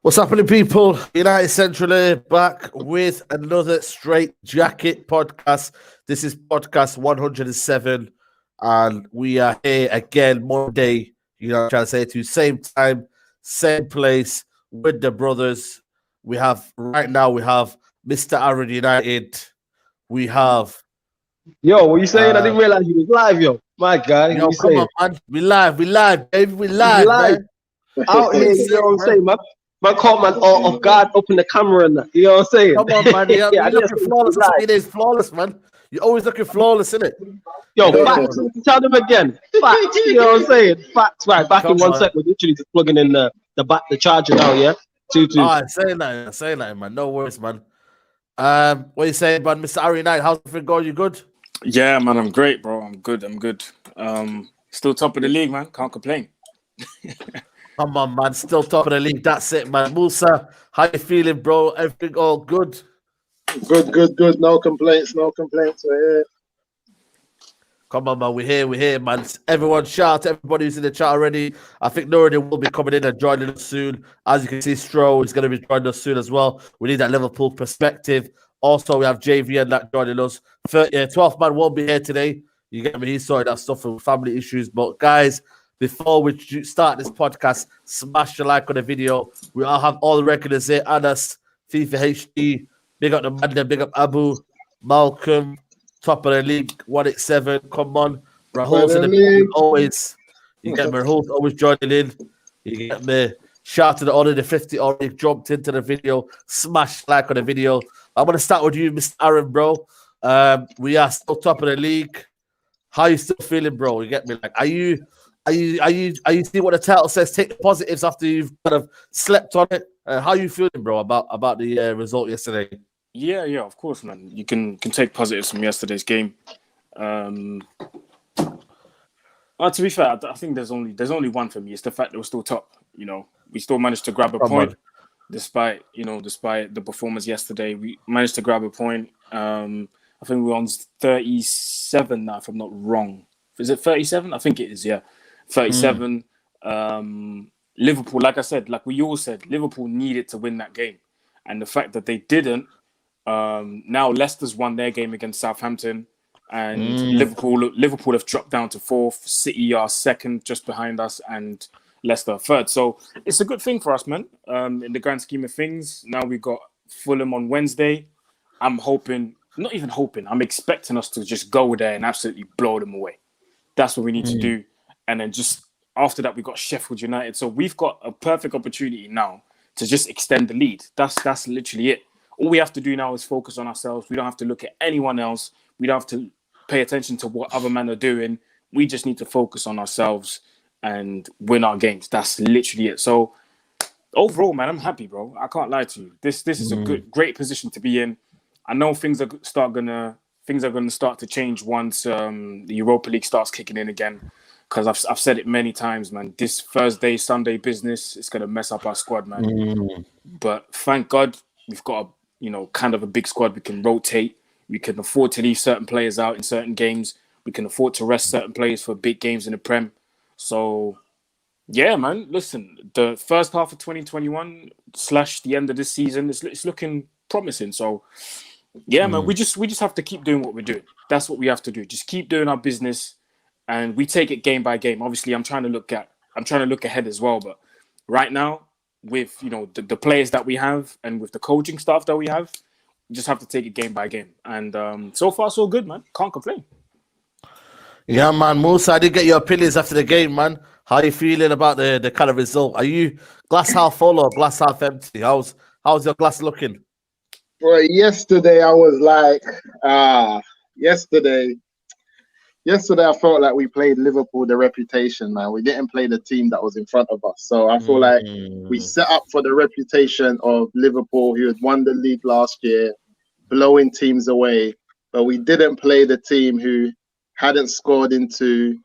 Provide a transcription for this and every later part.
What's happening, people? United Central here, back with another Straightjacket podcast. This is podcast 107, and we are here again Monday. You know what I'm trying to say to you. Same time, same place with the brothers. We have Mr. Aaron United. We have Yo, what you saying? I didn't realize you was live, yo. My God, what you come saying? on, man. We live, baby. We live, Live man. out here, you know what I'm saying, man? Man caught man off guard, open the camera and that. You know what I'm saying? Come on, man. Yeah, You're I looking didn't flawless. live. It is flawless, man. You're always looking flawless, innit? Yo, facts. Tell them again. Facts. You know what I'm saying? Facts. Right. Back in 1 sec. We're literally just plugging in the charger now. Yeah. 2-2. All right, saying that, man. No worries, man. What are you saying, man? Mr. Ari Knight, how's everything going? You good? Yeah, man. I'm great, bro. I'm good. Still top of the league, man. Can't complain. Come on, man. Still top of the league. That's it, man. Musa, how you feeling, bro? Everything all good? Good. No complaints. We're here. Come on, man. We're here, man. Everyone shout out to everybody who's in the chat already. I think Nuruddin will be coming in and joining us soon. As you can see, Stroh is going to be joining us soon as well. We need that Liverpool perspective. Also, we have JV and that joining us. 12th man won't be here today. You get me? He's sorting that stuff with family issues. But guys, before we start this podcast, smash the like on the video. We all have all the regulars here. Anas, FIFA HD, big up the man, big up Abu, Malcolm, top of the league, 187. Come on. Rahul's in the building always. You get me? Rahul's always joining in. You get me? Shout out to the order, the 50 already jumped into the video. Smash like on the video. I'm going to start with you, Mr. Aaron, bro. We are still top of the league. How you still feeling, bro? You get me? Like, are you seeing what the title says? Take the positives after you've kind of slept on it. How you feeling, bro, about the result yesterday? Yeah, of course, man. You can take positives from yesterday's game. To be fair, I think there's only one for me. It's the fact that we're still top. You know, we still managed to grab a point, despite the performance yesterday. We managed to grab a point. I think we're on 37 now, if I'm not wrong. Is it 37? I think it is. Yeah, 37. Liverpool, like I said, like we all said, Liverpool needed to win that game, and the fact that they didn't. Now Leicester's won their game against Southampton, and Liverpool have dropped down to 4th. City are 2nd, just behind us, and Leicester 3rd. So it's a good thing for us, man. In the grand scheme of things, now we've got Fulham on Wednesday. I'm expecting us to just go there and absolutely blow them away. That's what we need to do, and then just after that we got Sheffield United. So we've got a perfect opportunity now to just extend the lead. That's literally it. All we have to do now is focus on ourselves. We don't have to look at anyone else. We don't have to pay attention to what other men are doing. We just need to focus on ourselves and win our games. That's literally it. So overall, man, I'm happy, bro. I can't lie to you. This is a great position to be in. I know things are gonna start to change once the Europa League starts kicking in again. Because I've said it many times, man. This Thursday, Sunday business is gonna mess up our squad, man. But thank God we've got kind of a big squad. We can rotate. We can afford to leave certain players out in certain games. We can afford to rest certain players for big games in the Prem. So, yeah, man. Listen, the first half of 2021 / the end of this season, it's looking promising. So, yeah, man. We just have to keep doing what we're doing. That's what we have to do. Just keep doing our business, and we take it game by game. Obviously, I'm trying to look ahead as well. But right now, with the players that we have and with the coaching staff that we have, we just have to take it game by game. And so far, so good, man. Can't complain. Yeah, man. Musa, I did get your opinions after the game, man. How are you feeling about the kind of result? Are you glass half full or glass half empty? How's your glass looking? Well, yesterday I was like, yesterday I felt like we played Liverpool the reputation, man. We didn't play the team that was in front of us. So I feel like we set up for the reputation of Liverpool, who had won the league last year, blowing teams away. But we didn't play the team who hadn't scored into,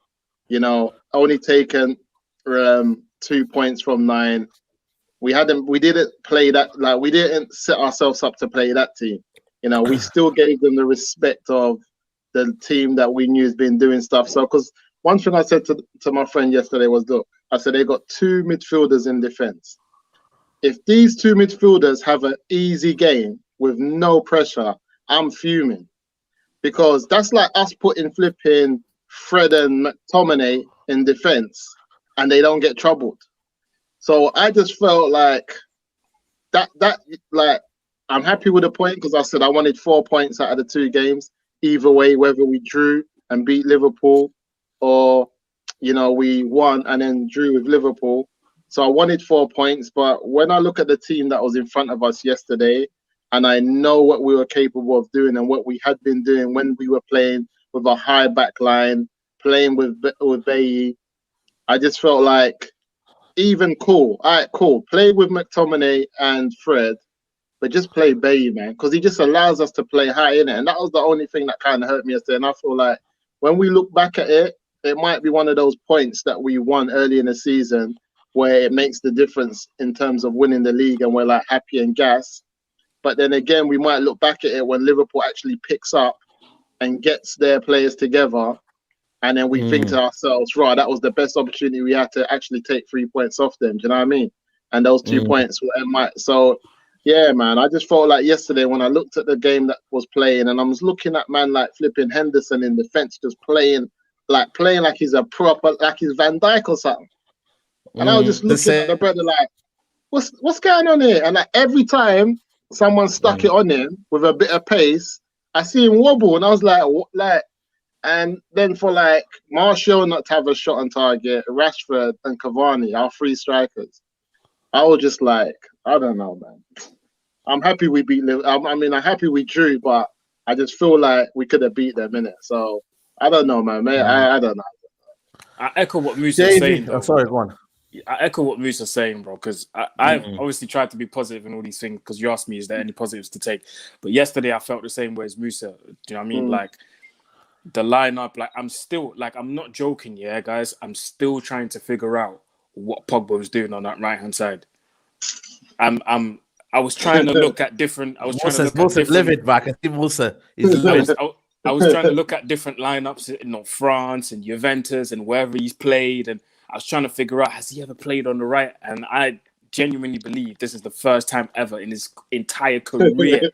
only taken 2 points from 9. We didn't play that, like we didn't set ourselves up to play that team. We still gave them the respect of the team that we knew has been doing stuff. So, because one thing I said to my friend yesterday was, look, I said they got 2 midfielders in defense. if these two midfielders have an easy game with no pressure, I'm fuming. Because that's like us putting flipping Fred and McTominay in defence and they don't get troubled. So I just felt like that like I'm happy with the point because I said I wanted 4 points out of the 2 games. Either way, whether we drew and beat Liverpool or we won and then drew with Liverpool. So I wanted 4 points, but when I look at the team that was in front of us yesterday, and I know what we were capable of doing and what we had been doing when we were playing with a high back line, playing with Bailly, I just felt like even cool. All right, cool. Play with McTominay and Fred, but just play Bailly, man, because he just allows us to play high in it. And that was the only thing that kind of hurt me yesterday. And I feel like when we look back at it, it might be one of those points that we won early in the season where it makes the difference in terms of winning the league and we're like happy and gas. But then again, we might look back at it when Liverpool actually picks up and gets their players together. And then we think to ourselves, right, that was the best opportunity we had to actually take 3 points off them. Do you know what I mean? And those 2 points were so, yeah, man, I just felt like yesterday when I looked at the game that was playing and I was looking at man like flipping Henderson in defense, just playing like he's a proper, like he's Van Dijk or something. And I was just looking at the brother like, what's going on here? And like every time someone stuck it on him with a bit of pace, I see him wobble, and I was like, what, like, and then for like Martial not to have a shot on target, Rashford and Cavani, our 3 strikers, I was just like, I don't know, man. I'm happy we beat Liverpool. I'm happy we drew, but I just feel like we could have beat them, innit? So I don't know, man. I don't know. I echo what Musa's saying. Though, sorry, go on. I echo what Musa's saying, bro, because I've obviously tried to be positive in all these things because you asked me, is there any positives to take? But yesterday I felt the same way as Musa. Do you know what I mean? Like the lineup, like I'm not joking, yeah, guys. I'm still trying to figure out what Pogba was doing on that right hand side. I was trying to look at different. Musa's living back. I see Musa. He's living. I was trying to look at different lineups in France and Juventus and wherever he's played, and I was trying to figure out, has he ever played on the right? And I genuinely believe this is the first time ever in his entire career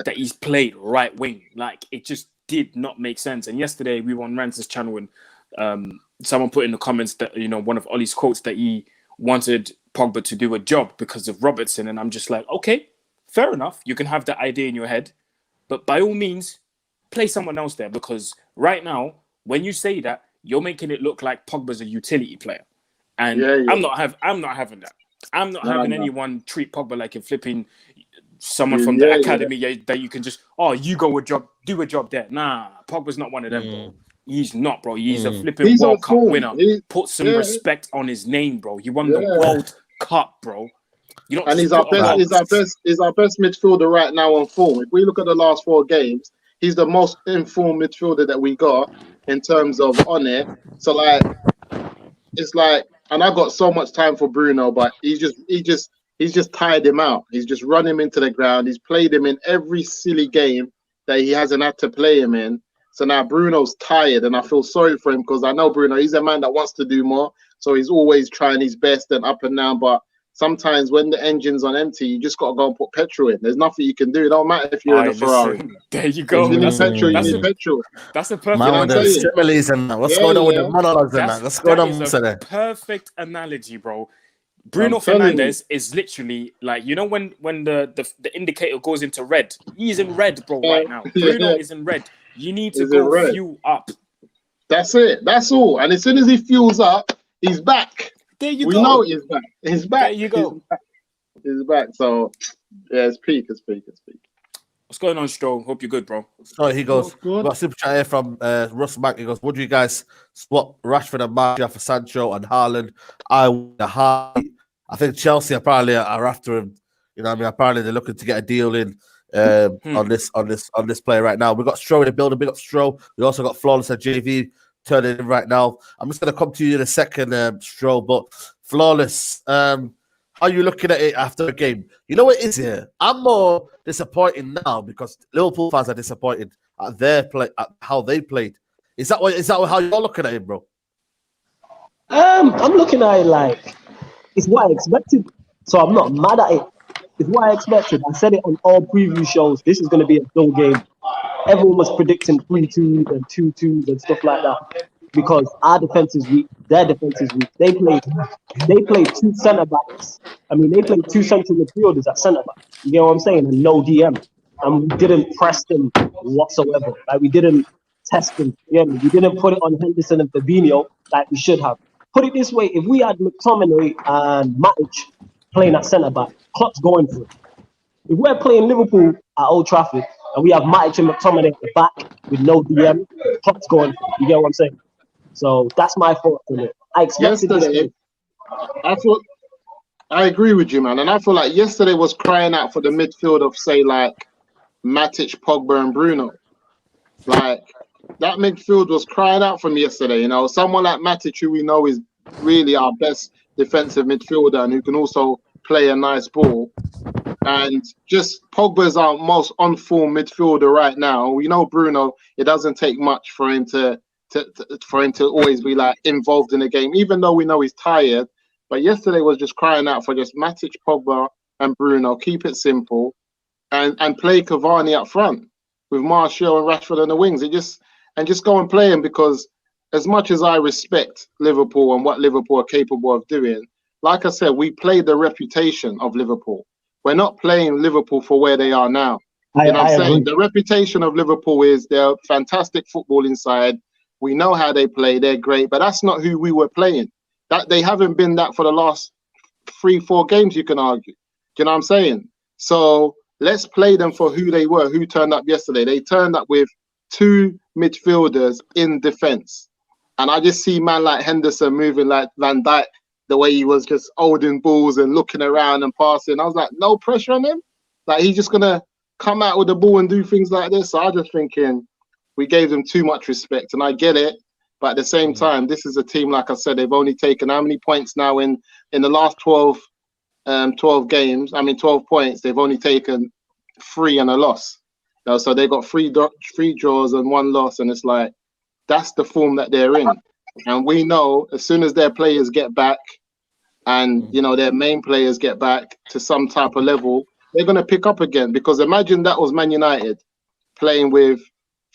that he's played right wing. Like, it just did not make sense. And yesterday we were on Rance's channel and someone put in the comments that, one of Ollie's quotes that he wanted Pogba to do a job because of Robertson. And I'm just like, okay, fair enough. You can have that idea in your head, but by all means, play someone else there, because right now, when you say that, you're making it look like Pogba's a utility player, and I'm not having that. I'm not having anyone treat Pogba like a flipping someone from the academy that you can just you do a job there. Nah, Pogba's not one of them, bro. He's not, bro. He's a flipping World Cup winner. Put some respect on his name, bro. He won the World Cup, bro. And he's our best midfielder right now on form. If we look at the last 4 games, he's the most informed midfielder that we got in terms of on it. So like, it's like, and I got so much time for Bruno, but he's just tired him out. He's just run him into the ground. He's played him in every silly game that he hasn't had to play him in. So now Bruno's tired, and I feel sorry for him because I know Bruno, he's a man that wants to do more. So he's always trying his best and up and down, but sometimes when the engine's on empty, you just got to go and put petrol in. There's nothing you can do. It don't matter if you're in a Ferrari. There you go. You need petrol. That's a perfect similes and what's going on with the monologues and that. What's going on with that? Perfect analogy, bro. Bruno Fernandes is literally like, when the indicator goes into red. He's in red, bro, right now. Bruno is in red. You need to go fuel up. That's it. That's all. And as soon as he fuels up, he's back. There you go. We know he's back. He's back. There you go. He's back. So, yeah, it's peak. What's going on, Stroll? Hope you're good, bro. So he goes, we got a super chat here from Russ Mack. He goes, would you guys swap Rashford and Martial for Sancho and Haaland? I think Chelsea apparently are after him. You know what I mean? Apparently they're looking to get a deal in on this player right now. We've got Stroll in the building. Big up Stroll. We also got Flawless at JV turning in right now. I'm just going to come to you in a second, Stroll, but Flawless, how are you looking at it after the game? You know what it is here? I'm more disappointed now because Liverpool fans are disappointed at their play, at how they played. Is that how you're looking at it, bro? I'm looking at it like it's what I expected. So I'm not mad at it. It's what I expected. I said it on all preview shows. This is going to be a dull game. Everyone was predicting 3-2s and 2-2s and stuff like that because our defense is weak. Their defense is weak. They played two centre backs. I mean, they played two central midfielders at centre back. You get what I'm saying? And no DM. And we didn't press them whatsoever. Like we didn't test them. Yeah, we didn't put it on Henderson and Fabinho like we should have. Put it this way: if we had McTominay and Matic playing at centre back, Klopp's going for it. If we're playing Liverpool at Old Trafford and we have Matic and McTominay at the back with no DM, Klopp's going for it. You get what I'm saying? So that's my thought on it. I expected Yesterday, I agree with you, man. And I feel like yesterday was crying out for the midfield of, say, like Matic, Pogba, and Bruno. Like, that midfield was crying out for me yesterday. You know, someone like Matic, who we know is really our best defensive midfielder and who can also play a nice ball. And just Pogba's our most on-form midfielder right now. We know Bruno, it doesn't take much for him to always be like involved in the game, even though we know he's tired. But yesterday was just crying out for just Matic, Pogba, and Bruno. Keep it simple, and play Cavani up front with Martial and Rashford on the wings. Just go and play him, because as much as I respect Liverpool and what Liverpool are capable of doing, like I said, we play the reputation of Liverpool. We're not playing Liverpool for where they are now. You know what I'm saying? The reputation of Liverpool is they're fantastic football inside. We know how they play. They're great, but that's not who we were playing. That they haven't been that for the last 3-4 games, you can argue. Do you know what I'm saying? So let's play them for who they were, who turned up yesterday. They turned up with two midfielders in defense. And I just see man like Henderson moving like Van Dijk, the way he was just holding balls and looking around and passing. I was like, no pressure on him. Like, he's just going to come out with the ball and do things like this. So I was just thinking we gave them too much respect, and I get it. But at the same time, this is a team, like I said, they've only taken how many points now in the last 12 games? I mean, 12 points. They've only taken 3 and a loss. You know, so they got 3 draws and 1 loss. And it's like, that's the form that they're in. And we know as soon as their players get back and, you know, their main players get back to some type of level, they're going to pick up again. Because imagine that was Man United playing with,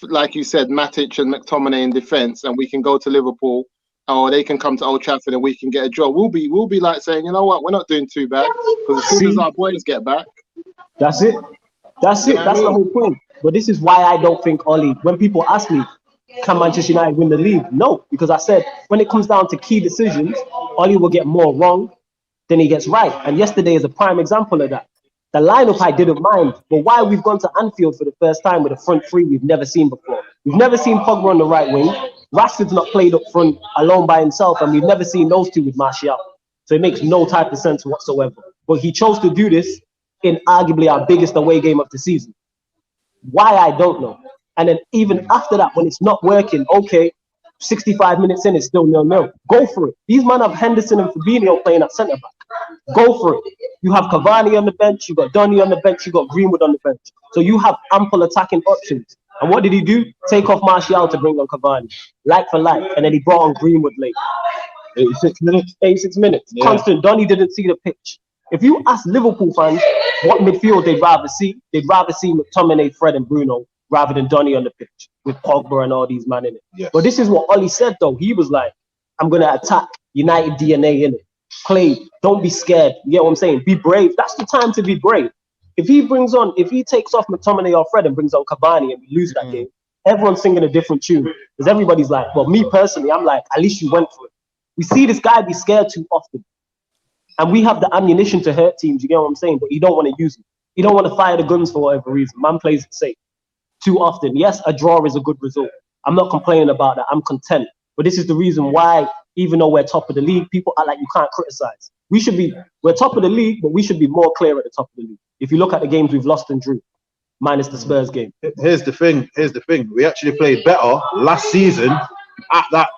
like you said, Matic and McTominay in defence, and we can go to Liverpool, or they can come to Old Trafford and we can get a draw. We'll be like saying, you know what, we're not doing too bad, because as soon as our boys get back, that's it. That's it. That's the whole point. But this is why I don't think Ollie. When people ask me, can Manchester United win the league? No, because I said when it comes down to key decisions, Ollie will get more wrong than he gets right. And yesterday is a prime example of that. The lineup I didn't mind, but why we've gone to Anfield for the first time with a front three we've never seen before. We've never seen Pogba on the right wing. Rashford's not played up front alone by himself, and we've never seen those two with Martial. So it makes no type of sense whatsoever. But he chose to do this in arguably our biggest away game of the season. Why, I don't know. And then even after that, when it's not working, okay, 65 minutes in, it's still 0-0. Go for it. These men have Henderson and Fabinho playing at centre back. Go for it. You have Cavani on the bench, you got Donny on the bench, you got Greenwood on the bench. So you have ample attacking options. And what did he do? Take off Martial to bring on Cavani, like for like, and then he brought on Greenwood late. 86 minutes. 86 minutes. Yeah. Constant. Donny didn't see the pitch. If you ask Liverpool fans what midfield they'd rather see McTominay, Fred, and Bruno rather than Donny on the pitch with Pogba and all these men in it. Yes. But this is what Ollie said though. He was like, I'm gonna attack United DNA in it. Play, don't be scared. You get what I'm saying? Be brave. That's the time to be brave. If he takes off McTominay or Fred and brings on Cavani and we lose that game, everyone's singing a different tune. Because everybody's like, well, me personally, I'm like, at least you went for it. We see this guy be scared too often. And we have the ammunition to hurt teams, you get what I'm saying? But you don't want to use it. You don't want to fire the guns for whatever reason. Man plays it safe too often. Yes, a draw is a good result. I'm not complaining about that. I'm content. But this is the reason why, even though we're top of the league, people are like, you can't criticize. We're top of the league, but we should be more clear at the top of the league. If you look at the games we've lost and drew, minus the Spurs game. Here's the thing. We actually played better last season at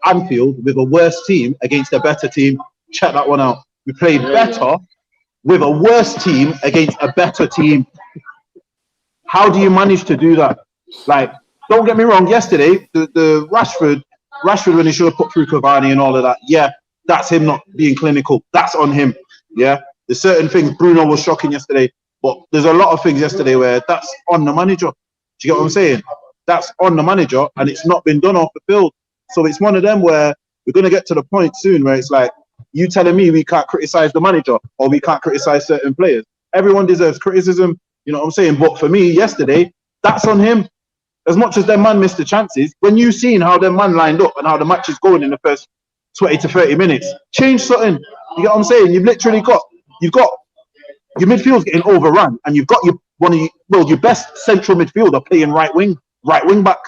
Anfield with a worse team against a better team. Check that one out. We played better with a worse team against a better team. How do you manage to do that? Like, don't get me wrong, yesterday, the Rashford when he should have put through Cavani and all of that, yeah, that's him not being clinical. That's on him, yeah? There's certain things. Bruno was shocking yesterday, but there's a lot of things yesterday where that's on the manager. Do you get what I'm saying? That's on the manager, and it's not been done off the field. So it's one of them where we're going to get to the point soon where it's like, you telling me we can't criticize the manager or we can't criticize certain players. Everyone deserves criticism, you know what I'm saying? But for me, yesterday, that's on him. As much as their man missed the chances, when you've seen how their man lined up and how the match is going in the first 20 to 30 minutes, change something. You get what I'm saying? You've got your midfield's getting overrun, and you've got your best central midfielder playing right wing back.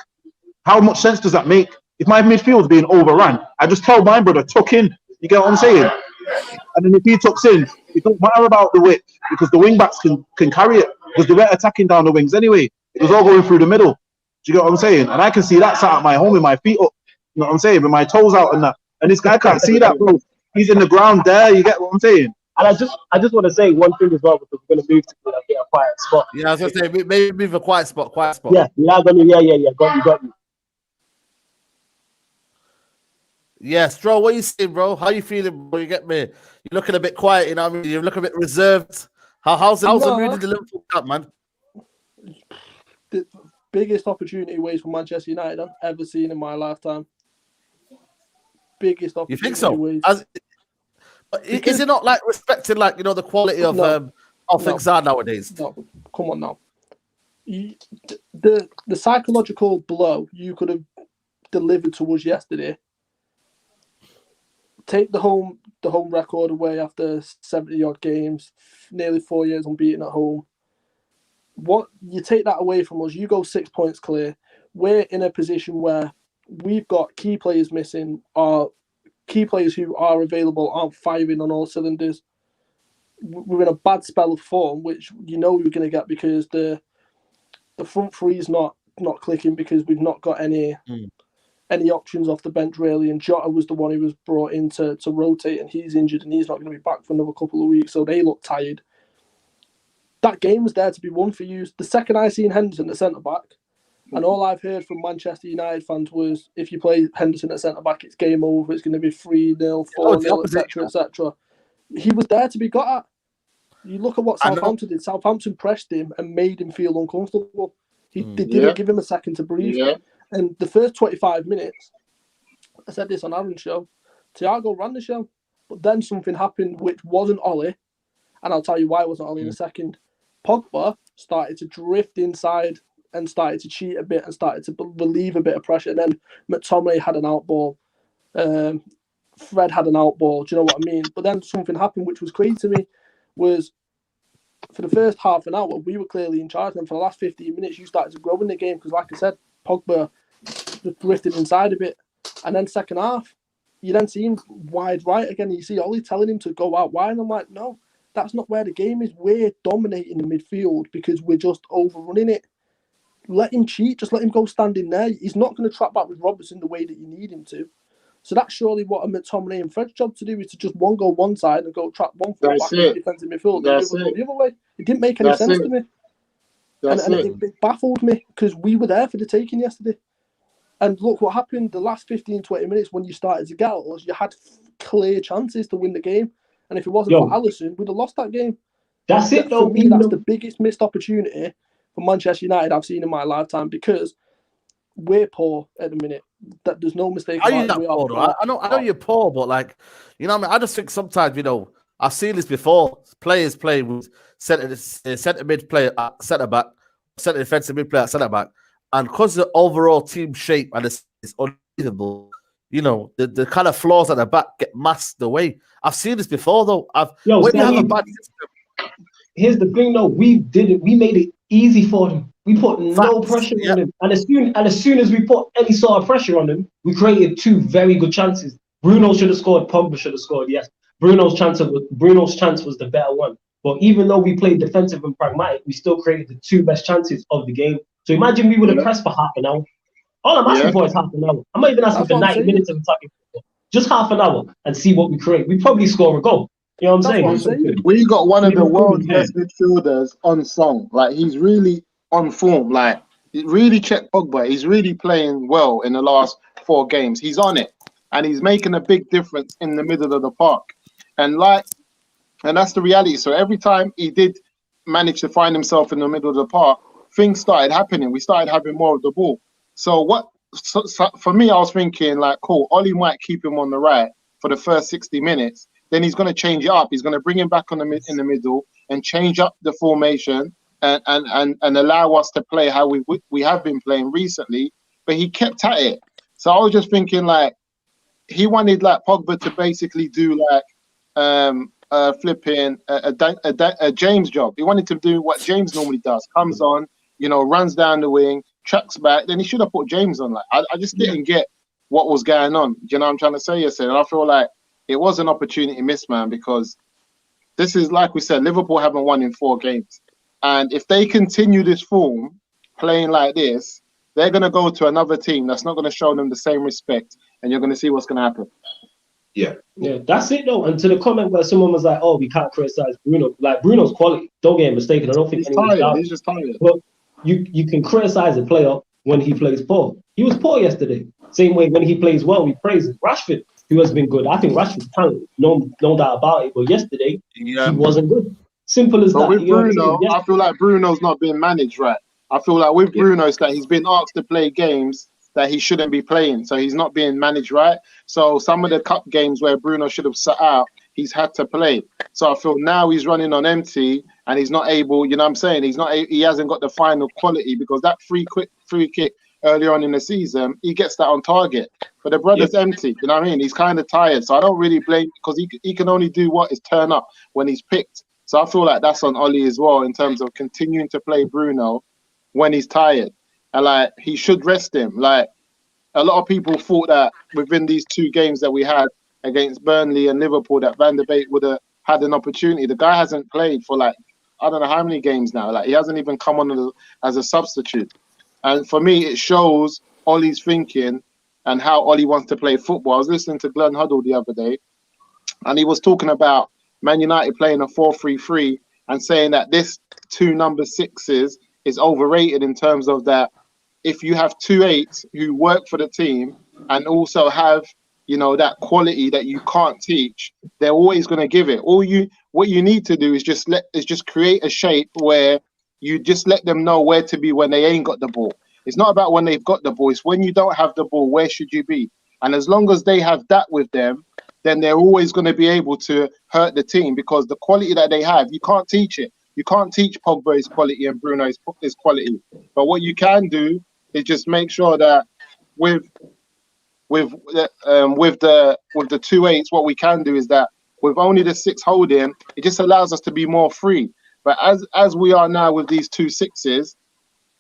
How much sense does that make? If my midfield's being overrun, I just tell my brother, tuck in. You get what I'm saying? And then if he tucks in, it don't matter about the width, because the wing backs can carry it, because they weren't attacking down the wings anyway. It was all going through the middle. Do you get what I'm saying? And I can see that sat at my home with my feet up. You know what I'm saying? With my toes out and that. And this guy can't see that, bro. He's in the ground there. You get what I'm saying? And I just want to say one thing as well, because we're going to move to a quiet spot. Yeah, I was going to say, maybe move a quiet spot. Yeah, got you. Yeah, Stroll, what are you saying, bro? How you feeling, bro? You get me? You're looking a bit quiet, you know what I mean? You're looking a bit reserved. How's the mood in the Liverpool camp, man? The biggest opportunity waste for Manchester United I've ever seen in my lifetime. Biggest opportunity. You think so? Waste. Is it not like respecting, like, you know, the quality of how things are nowadays? No, come on now. The psychological blow you could have delivered to us yesterday. Take the home record away after 70 odd games, nearly 4 years unbeaten at home. What you take that away from us, you go 6 points clear. We're in a position where we've got key players missing, or key players who are available aren't firing on all cylinders. We're in a bad spell of form, which you know we're going to get, because the front three is not clicking, because we've not got any options off the bench really. And Jota was the one who was brought in to rotate, and he's injured and he's not going to be back for another couple of weeks, so they look tired. That game was there to be won for you. The second I seen Henderson at centre back, and all I've heard from Manchester United fans was, if you play Henderson at centre back, it's game over. It's going to be 3-0, 4-0, etc., etc. He was there to be got at. You look at what Southampton did. Southampton pressed him and made him feel uncomfortable. They didn't give him a second to breathe. Yeah. And the first 25 minutes, I said this on Aaron's show, Thiago ran the show, but then something happened which wasn't Ollie, and I'll tell you why it wasn't Ollie in a second. Pogba started to drift inside and started to cheat a bit and started to relieve a bit of pressure. And then McTominay had an outball. Fred had an outball. Do you know what I mean? But then something happened which was crazy to me, was for the first half an hour, we were clearly in charge. And for the last 15 minutes, you started to grow in the game, because, like I said, Pogba just drifted inside a bit. And then second half, you then see him wide right again. You see Ollie telling him to go out wide. And I'm like, no, that's not where the game is. We're dominating the midfield because we're just overrunning it. Let him cheat. Just let him go stand in there. He's not going to track back with Robertson the way that you need him to. So that's surely what a McTominay and Fred's job to do, is to just one go one side and go trap one foot back in the defensive midfield and the other go the other way. It didn't make any sense to me. And it baffled me, because we were there for the taking yesterday. And look what happened the last 15, 20 minutes when you started to get us. You had clear chances to win the game. And if it wasn't for Alisson, we'd have lost that game. That's it, though. For me, that's the biggest missed opportunity for Manchester United I've seen in my lifetime, because we're poor at the minute. That there's no mistake. I know you're poor, but, like, you know what I mean? I just think sometimes, you know, I've seen this before. Players play with centre mid player at centre back, centre defensive mid player at centre back, and because the overall team shape and it's unbelievable, you know, the kind of flaws at the back get masked away. I've seen this before, though. When you have a bad system. Here's the thing, though. We made it easy for them. We put no pressure on them, and as soon as we put any sort of pressure on them, we created two very good chances. Bruno should have scored. Pogba should have scored. Yes, Bruno's chance was the better one. But even though we played defensive and pragmatic, we still created the two best chances of the game. So imagine we would have pressed for half an hour. All I'm asking for is half an hour. I'm not even asking for 90 minutes of attacking. Just half an hour and see what we create. We probably score a goal. You know what I'm saying? We got one of the world's best midfielders on song. Like, he's really on form. Like, really check Pogba. He's really playing well in the last 4 games. He's on it. And he's making a big difference in the middle of the park. And, like, And that's the reality. So every time he did manage to find himself in the middle of the park, things started happening. We started having more of the ball. So for me, I was thinking like, cool, Ollie might keep him on the right for the first 60 minutes. Then he's going to change it up. He's going to bring him back in the middle and change up the formation and allow us to play how we have been playing recently. But he kept at it. So I was just thinking like, he wanted like Pogba to basically do like flipping a James job. He wanted to do what James normally does. Comes on, runs down the wing, tracks back. Then he should have put James on. Like I just didn't get what was going on. Do you know what I'm trying to say? Yesterday, and I feel like it was an opportunity missed, man, because this is, like we said, Liverpool haven't won in 4 games, and if they continue this form, playing like this, they're going to go to another team that's not going to show them the same respect, and you're going to see what's going to happen. Yeah, that's it though. And to the comment where someone was like, "Oh, we can't criticize Bruno." Like Bruno's quality, don't get mistaken. I don't think he's tired. He's just tired. But you can criticize a player when he plays poor. He was poor yesterday. Same way when he plays well, we praise him. Rashford, who has been good. I think Rashford's talented, no doubt about it. But yesterday, he wasn't good. Simple as that. With Bruno, I feel like Bruno's not being managed right. I feel like with Bruno, it's that he's been asked to play games that he shouldn't be playing, so he's not being managed right. So some of the cup games where Bruno should have sat out, he's had to play. So I feel now he's running on empty and he's not able. You know what I'm saying? He hasn't got the final quality, because that free kick earlier on in the season, he gets that on target. But the brother's empty. You know what I mean? He's kind of tired. So I don't really blame, because he can only do what is turn up when he's picked. So I feel like that's on Ollie as well, in terms of continuing to play Bruno when he's tired. And like, he should rest him. Like, a lot of people thought that within these 2 games that we had against Burnley and Liverpool, that Van der Beek would have had an opportunity. The guy hasn't played for like, I don't know how many games now. Like, he hasn't even come on as a substitute. And for me, it shows Ollie's thinking and how Ollie wants to play football. I was listening to Glenn Huddle the other day, and he was talking about Man United playing a 4-3-3 and saying that this 2 number 6s is overrated, in terms of that if you have 2 8s who work for the team and also have, that quality that you can't teach, they're always going to give it. What you need to do is just create a shape where you just let them know where to be when they ain't got the ball. It's not about when they've got the ball. It's when you don't have the ball, where should you be? And as long as they have that with them, then they're always going to be able to hurt the team, because the quality that they have, you can't teach it. You can't teach Pogba's quality and Bruno's quality. But what you can do is just make sure that with the 2 8s, what we can do is that with only the 6 holding, it just allows us to be more free. But as we are now with these 2 6s,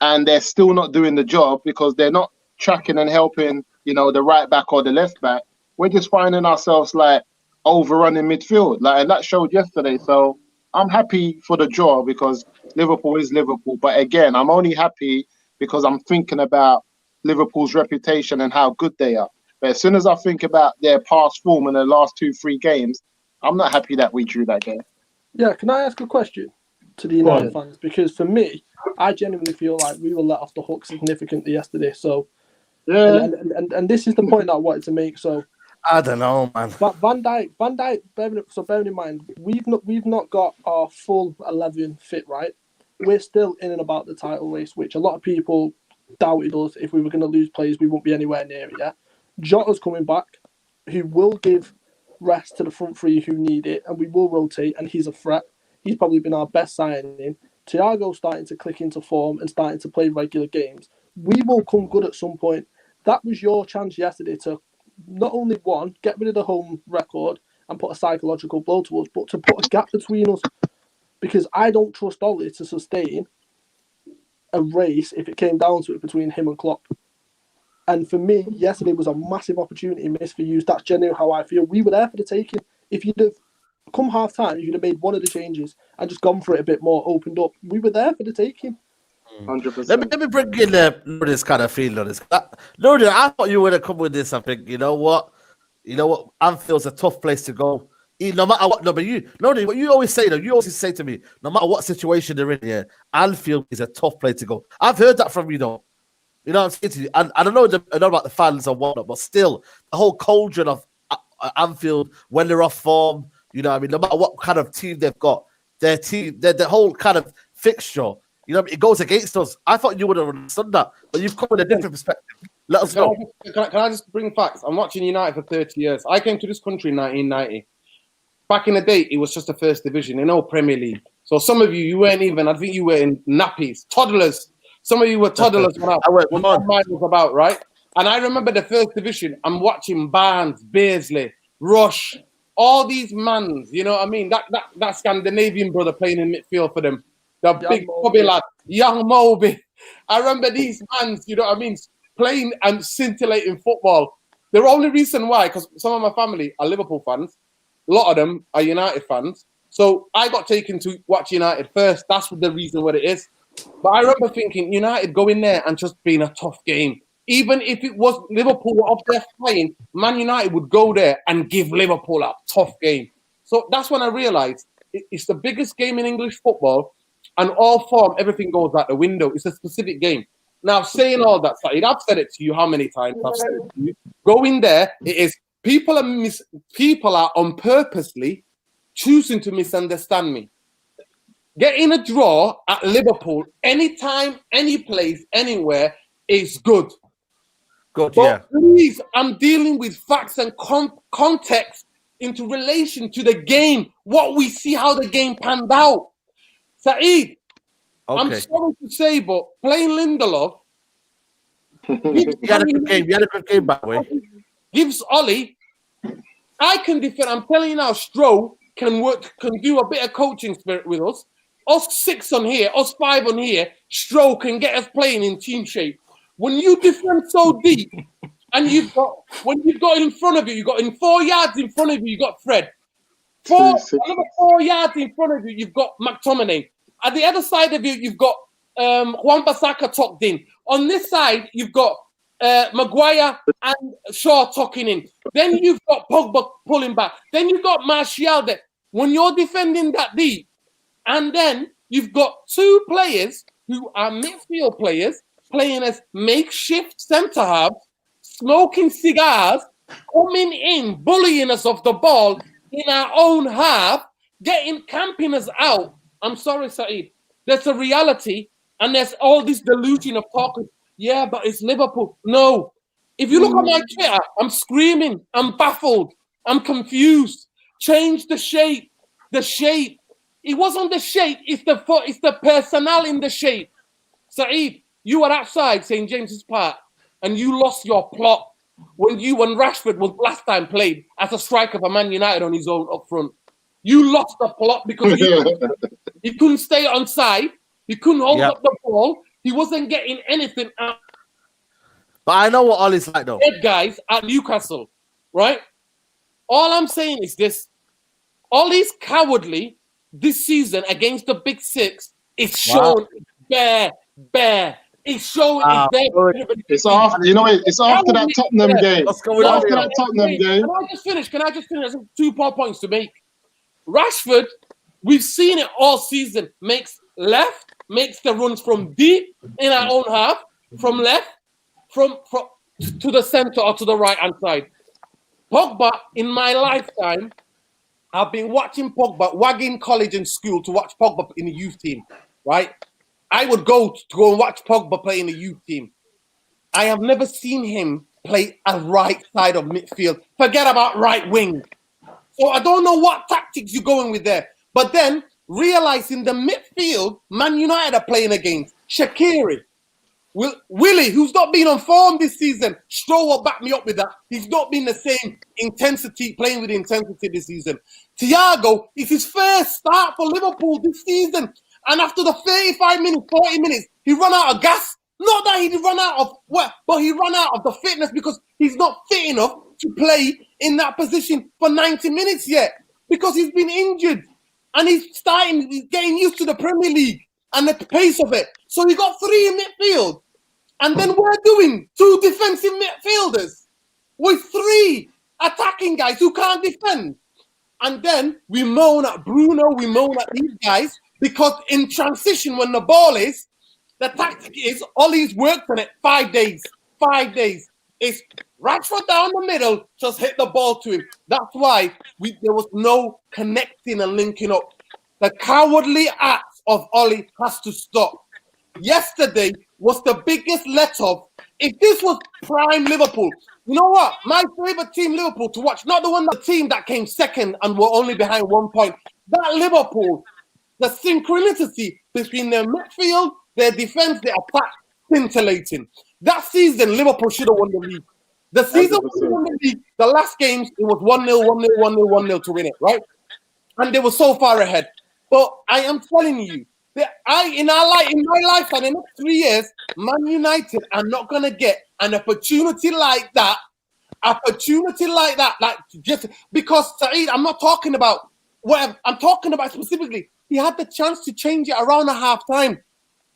and they're still not doing the job because they're not tracking and helping, the right back or the left back, we're just finding ourselves like overrunning midfield. Like, and that showed yesterday. So I'm happy for the draw, because Liverpool is Liverpool. But again, I'm only happy because I'm thinking about Liverpool's reputation and how good they are. But as soon as I think about their past form in the last 2-3 games, I'm not happy that we drew that game. Yeah, can I ask a question to the United fans? Because for me, I genuinely feel like we were let off the hook significantly yesterday. So, yeah, and this is the point that I wanted to make. So, I don't know, man. But Van Dijk. Bearing in mind, we've not got our full 11 fit, right? We're still in and about the title race, which a lot of people doubted us. If we were going to lose players, we won't be anywhere near it. Yeah, Jota's coming back, who will give rest to the front 3 who need it, and we will rotate, and he's a threat. He's probably been our best signing. Thiago's starting to click into form and starting to play regular games. We will come good at some point. That was your chance yesterday to not only get rid of the home record and put a psychological blow to us, but to put a gap between us. Because I don't trust Ollie to sustain a race if it came down to it between him and Klopp. And for me, yesterday was a massive opportunity missed for you. That's genuinely how I feel. We were there for the taking. If you'd have come half time, if you'd have made one of the changes and just gone for it a bit more, opened up, we were there for the taking. 100%. Let me bring in this kind of feeling on this. Nordic, I thought you were going to come with this. I think, you know what? Anfield's a tough place to go. No matter what, what you always say, though, you always say to me, no matter what situation they're in here, Anfield is a tough place to go. I've heard that from you, though. You know what I'm saying to you? And I don't know about the fans and whatnot, but still, the whole cauldron of Anfield, when they're off form, You know what I mean? No matter what kind of team they've got, their whole kind of fixture, you know, it goes against us. I thought you would have understood that, but you've come with a different perspective. Let us know. Can I just bring facts? I'm watching United for 30 years. I came to this country in 1990. Back in the day, it was just the first division, no Premier League. So some of you weren't even, I think you were in nappies, toddlers. Some of you were toddlers when mine was about, right? And I remember the first division, I'm watching Barnes, Beardsley, Rush, all these mans, you know what I mean? That Scandinavian brother playing in midfield for them. The big Bobby lad, young Moby. I remember these mans, you know what I mean, playing and scintillating football. The only reason why, because some of my family are Liverpool fans, a lot of them are United fans. So I got taken to watch United first. That's the reason what it is. But I remember thinking, United go in there and just being a tough game. Even if it was Liverpool up there flying, Man United would go there and give Liverpool a tough game. So that's when I realized it's the biggest game in English football, and all form, everything goes out the window. It's a specific game. Now, saying all that, Saeed, I've said it to you how many times? I've said it to you. Go in there, it is people are unpurposely choosing to misunderstand me. Getting a draw at Liverpool anytime, any place, anywhere is good. Good, but yeah. Please, I'm dealing with facts and context into relation to the game, what we see, how the game panned out. Saeed, I'm sorry to say, but playing Lindelof, he had a good game. He had a good game, by the way. Gives Ollie. I can defend. I'm telling you now, Stroh can do a bit of coaching spirit with us. Us 6 on here, us 5 on here. Stroh can get us playing in team shape. When you defend so deep, and you've got in front of you, you got in 4 yards in front of you, you got Fred. Another 4 yards in front of you, you've got McTominay. At the other side of you, you've got Wan-Bissaka tucked in. On this side, you've got Maguire and Shaw tucking in. Then you've got Pogba pulling back. Then you've got Martial there. When you're defending that deep, and then you've got 2 players who are midfield players playing as makeshift centre halves, smoking cigars, coming in, bullying us off the ball in our own half, camping us out. I'm sorry, Saeed. There's a reality, and there's all this delusion of talking. Yeah, but it's Liverpool. No. If you look at my Twitter, I'm screaming. I'm baffled. I'm confused. Change the shape. The shape. It wasn't the shape. It's the personnel in the shape. Saeed, you were outside St. James's Park, and you lost your plot when Rashford was last time played as a striker for Man United on his own up front. You lost the plot because he couldn't stay on side. He couldn't hold up the ball. He wasn't getting anything out. But I know what Ollie's like, though. Guys at Newcastle, right? All I'm saying is this. Ollie's cowardly this season against the Big Six is shown bare. It's showing it's after that Tottenham game. After that Tottenham game. Can I just finish? There's 2 more points to make. Rashford, we've seen it all season. Makes the runs from deep in our own half, from left, from to the center or to the right hand side. Pogba, in my lifetime, I've been watching Pogba, wagging college and school to watch Pogba in the youth team, right? I would go and watch Pogba play in the youth team. I have never seen him play a right side of midfield. Forget about right wing. So I don't know what tactics you're going with there. But then, realizing the midfield, Man United are playing against Shaqiri. Willie, who's not been on form this season. Stroh will back me up with that. He's not been the same intensity, playing with intensity this season. Thiago, it's his first start for Liverpool this season. And after the 35 minutes, 40 minutes, he run out of gas. Not that he run out of what, but he run out of the fitness because he's not fit enough to play in that position for 90 minutes yet because he's been injured. And he's getting used to the Premier League and the pace of it. So he got 3 in midfield. And then we're doing 2 defensive midfielders with 3 attacking guys who can't defend. And then we moan at Bruno, we moan at these guys because in transition, when the ball is, the tactic is Ollie's worked on it 5 days. 5 days. It's Rashford down the middle, just hit the ball to him. That's why there was no connecting and linking up. The cowardly act of Oli has to stop. Yesterday was the biggest let-off. If this was prime Liverpool, you know what? My favorite team, Liverpool, to watch, not the team that came second and were only behind 1 point. That Liverpool, the synchronicity between their midfield, their defense, their attack, scintillating. That season, Liverpool should have won the league. The season we won the league, the last games, it was 1-0, 1-0, 1-0, 1-0 to win it, right? And they were so far ahead. But I am telling you, that in my lifetime, in the next 3 years, Man United are not going to get an opportunity like that. Like just because Saeed, I'm not talking about whatever. I'm talking about specifically. He had the chance to change it around a half time.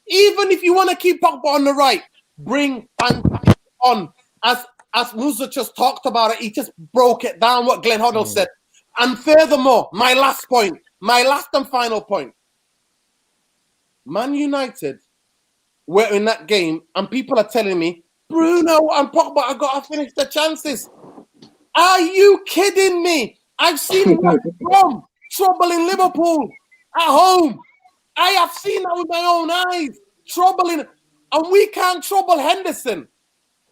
Even if you want to keep Pogba on the right, bring Van Dijk on. As Musa just talked about it, he just broke it down what Glenn Hoddle said. And furthermore, my last and final point. Man United were in that game, and people are telling me, Bruno and Pogba have got to finish the chances. Are you kidding me? I've seen from trouble in Liverpool at home. I have seen that with my own eyes. And we can't trouble Henderson.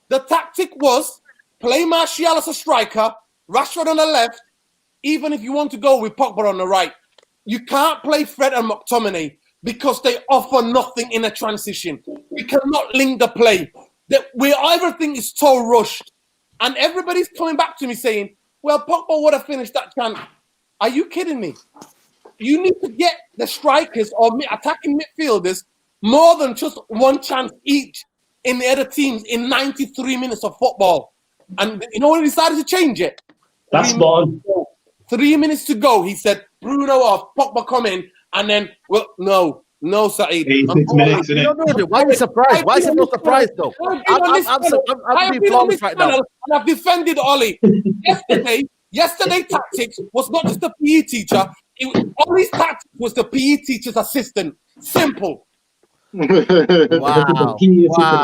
The tactic was play Martial as a striker, Rashford on the left, even if you want to go with Pogba on the right. You can't play Fred and McTominay because they offer nothing in a transition. We cannot link the play. Everything is so rushed. And everybody's coming back to me saying, well, Pogba would have finished that chance. Are you kidding me? You need to get the strikers or attacking midfielders more than just one chance each in the other teams in 93 minutes of football. And you know when he decided to change it? That's spot on. 3 minutes to go, he said, Bruno off, Pogba come in, and then, well, no, Saeed. 86 minutes, isn't it? Why are you surprised? Why is he not surprised, though? I'm being flawless right now. And I've defended Oli. Yesterday tactics was not just the PE teacher. Oli's tactics was the PE teacher's assistant. Simple. Wow.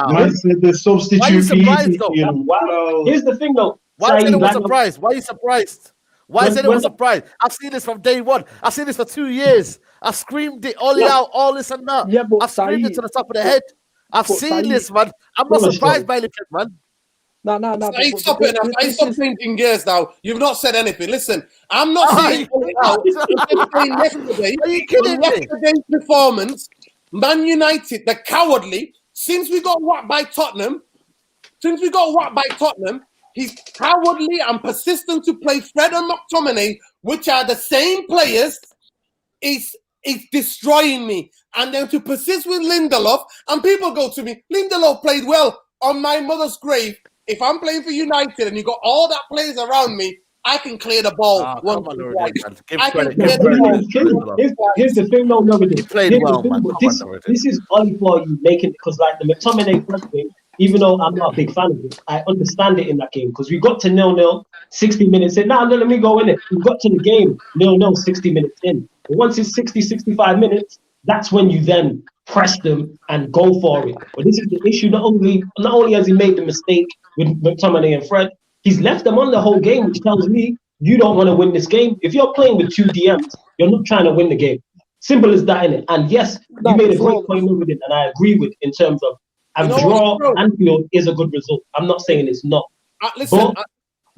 Man said the substitute. Why are you surprised, though? Wow. Here's the thing, though. Why is anyone surprised? Why are you surprised? Why is anyone surprised? I've seen this from day one. I've seen this for 2 years. I've screamed it all out, all this and that. Yeah, but I've screamed it to the top of the head. I've seen this, man. I'm not surprised by anything, man. No. Stop it now. I stop thinking gears now. You've not said anything. Listen, I'm not saying yesterday. Are you kidding me? Yesterday's performance, Man United, the cowardly, since we got whacked by Tottenham, he's cowardly and persistent to play Fred and McTominay, which are the same players, is destroying me. And then to persist with Lindelof, and people go to me, Lindelof played well on my mother's grave. If I'm playing for United and you got all that players around me, I can clear the ball. Here's the thing, though, He played well, man. This is only for you making, because like the McTominay first thing, even though I'm not a big fan of it, I understand it in that game because we got to 0-0, 60 minutes in. Now, let me go in it. We got to the game 0-0, 60 minutes in. But once it's 60, 65 minutes, that's when you then press them and go for it. But this is the issue. Not only has he made the mistake with McTominay and Fred, he's left them on the whole game, which tells me you don't want to win this game. If you're playing with 2 DMs, you're not trying to win the game. Simple as that, innit? And yes, you made a great point with it, and I agree with in terms of a draw Anfield is a good result. I'm not saying it's not.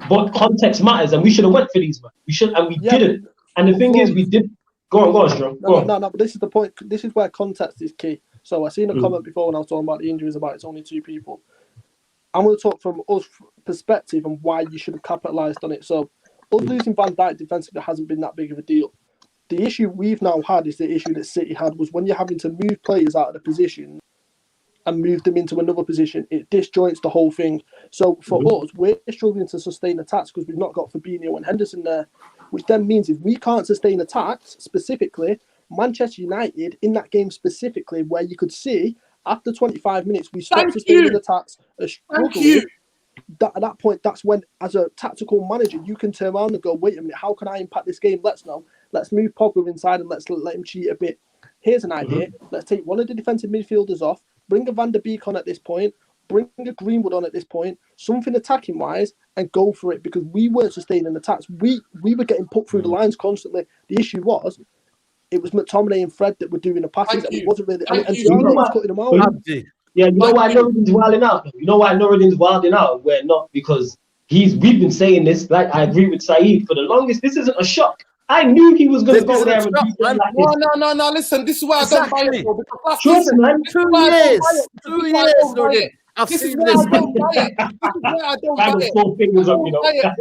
But context matters, and we should have went for these, man. We should, and we didn't. And the thing is, we did. Go on, Strong. No, but this is the point. This is where context is key. So I seen a comment before when I was talking about the injuries about it's only 2 people. I'm going to talk from us perspective and why you should have capitalised on it. So us losing Van Dijk defensively hasn't been that big of a deal. The issue we've now had is the issue that City had was when you're having to move players out of the position and move them into another position, it disjoints the whole thing. So for us, we're struggling to sustain attacks because we've not got Fabinho and Henderson there, which then means if we can't sustain attacks, specifically, Manchester United, in that game specifically, where you could see after 25 minutes, we stopped sustaining attacks, at that point, that's when, as a tactical manager, you can turn around and go, wait a minute, how can I impact this game? Let's move Pogba inside and let's let him cheat a bit. Here's an idea. Let's take one of the defensive midfielders off, bring a Van der Beek on at this point, bring a Greenwood on at this point, something attacking wise, and go for it because we weren't sustaining attacks. We were getting put through the lines constantly. The issue was it was McTominay and Fred that were doing the passes, and it wasn't really. And Thiago was cutting them out. Yeah, you know why Norridin's wilding out? You know why Norridin's wilding out? We're not, because we've been saying this, like I agree with Saeed, for the longest. This isn't a shock. I knew he was going to go there and do something like this. No. Listen, this is why I don't buy it, bro. Because Trust me, man. 2 years, Norridin. I've seen this. This is why I don't buy it. Four fingers up, you know. Listen,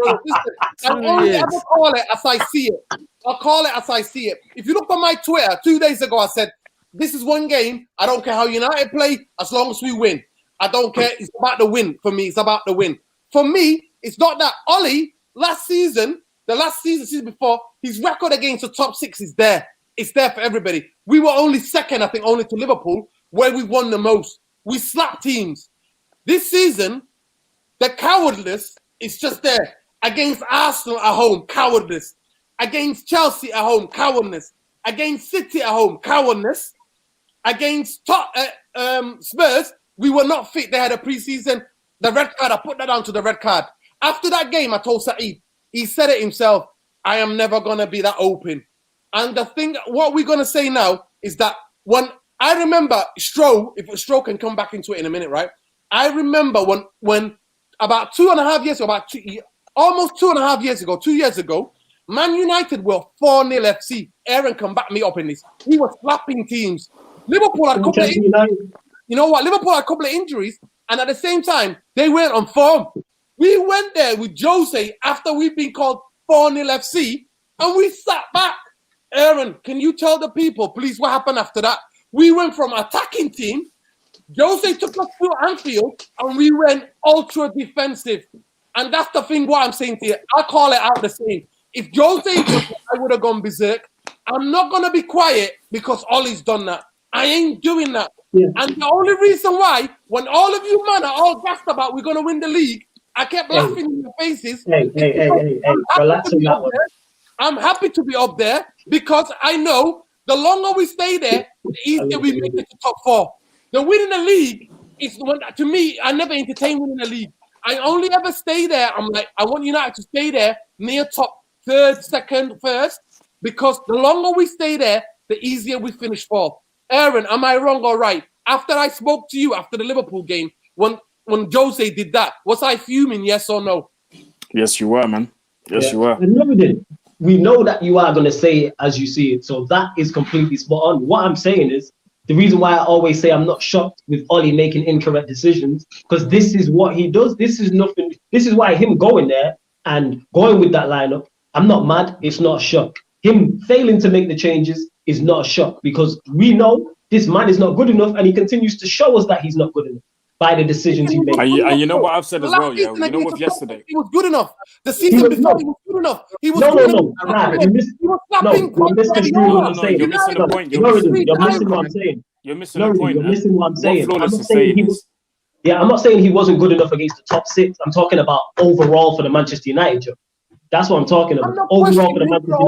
I'll only ever call it as I see it. I'll call it as I see it. If you look on my Twitter, 2 days ago, I said, this is one game. I don't care how United play, as long as we win. I don't care. It's about the win for me. It's about the win. For me, it's not that. Ollie, the last season before, his record against the top six is there. It's there for everybody. We were only second, I think, only to Liverpool, where we won the most. We slapped teams. This season, the cowardness is just there. Against Arsenal at home, cowardness. Against Chelsea at home, cowardness. Against City at home, cowardness. Against Spurs, we were not fit. They had a preseason. The red card, I put that down to the red card. After that game, I told Saeed, he said it himself, I am never going to be that open. And the thing, what we're going to say now is that when I remember if Stroh can come back into it in a minute, right? I remember when about 2.5 years ago, almost 2.5 years ago, 2 years ago, Man United were 4-0 FC. Aaron can back me up in this. We were slapping teams. Liverpool had a couple of injuries. You know what? Liverpool had a couple of injuries, and at the same time, they weren't on form. We went there with Jose after we've been called 4-0 FC, and we sat back. Aaron, can you tell the people, please, what happened after that? We went from attacking team. Jose took us to Anfield, and we went ultra defensive. And that's the thing what I'm saying to you. I'll call it out the same. If Jose was, I would have gone berserk. I'm not going to be quiet because Ollie's done that. I ain't doing that. Yeah. And the only reason why, when all of you man are all gassed about we're going to win the league, I kept laughing in your faces. Hey, relax on that one. I'm happy to be up there because I know the longer we stay there, the easier we make it to top four. The winning the league is, to me, I never entertain winning the league. I only ever stay there. I'm like, I want United to stay there near top third, second, first, because the longer we stay there, the easier we finish fourth. Aaron, am I wrong or right? After I spoke to you after the Liverpool game, when Jose did that, was I fuming, yes or no? Yes, you were, man. Yes, you were. And never did. We know that you are going to say it as you see it. So that is completely spot on. What I'm saying is, the reason why I always say I'm not shocked with Ollie making incorrect decisions, because this is what he does. This is nothing. This is why him going there and going with that lineup, I'm not mad. It's not a shock. Him failing to make the changes is not a shock, because we know this man is not good enough, and he continues to show us that he's not good enough by the decisions he makes. And you know what I've said as well, yeah. You know what yesterday? He was good enough. The season before, he was good enough. He was good enough. You're misconstruing what I'm saying. You're missing the point. You're missing what I'm saying. You're missing the point. You're missing what I'm saying. What Flawless is saying is, yeah, I'm not saying he wasn't good enough against the top six. I'm talking about overall for the Manchester United job. That's what I'm talking about. Overall for the Manchester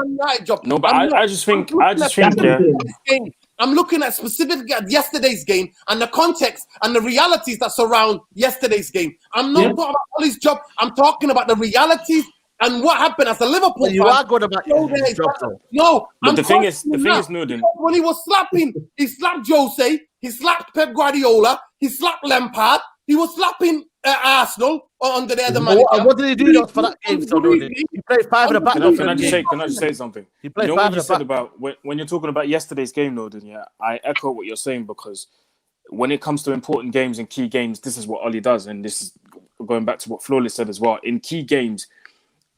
United job. No, but I just think, yeah. I'm looking at specifically at yesterday's game and the context and the realities that surround yesterday's game. I'm not talking about Ollie's job. I'm talking about the realities and what happened as a Liverpool fan. You are good about his job, though. No, but the thing is, Nudin. When he was slapping, he slapped Jose, he slapped Pep Guardiola, he slapped Lampard, he was slapping Arsenal under the other manager. What did he do for that game? So he played five in the back. Can I just say something? He played what you said about when you're talking about yesterday's game, Nudin, yeah, I echo what you're saying, because when it comes to important games and key games, this is what Ollie does, and this is going back to what Flawless said as well. In key games,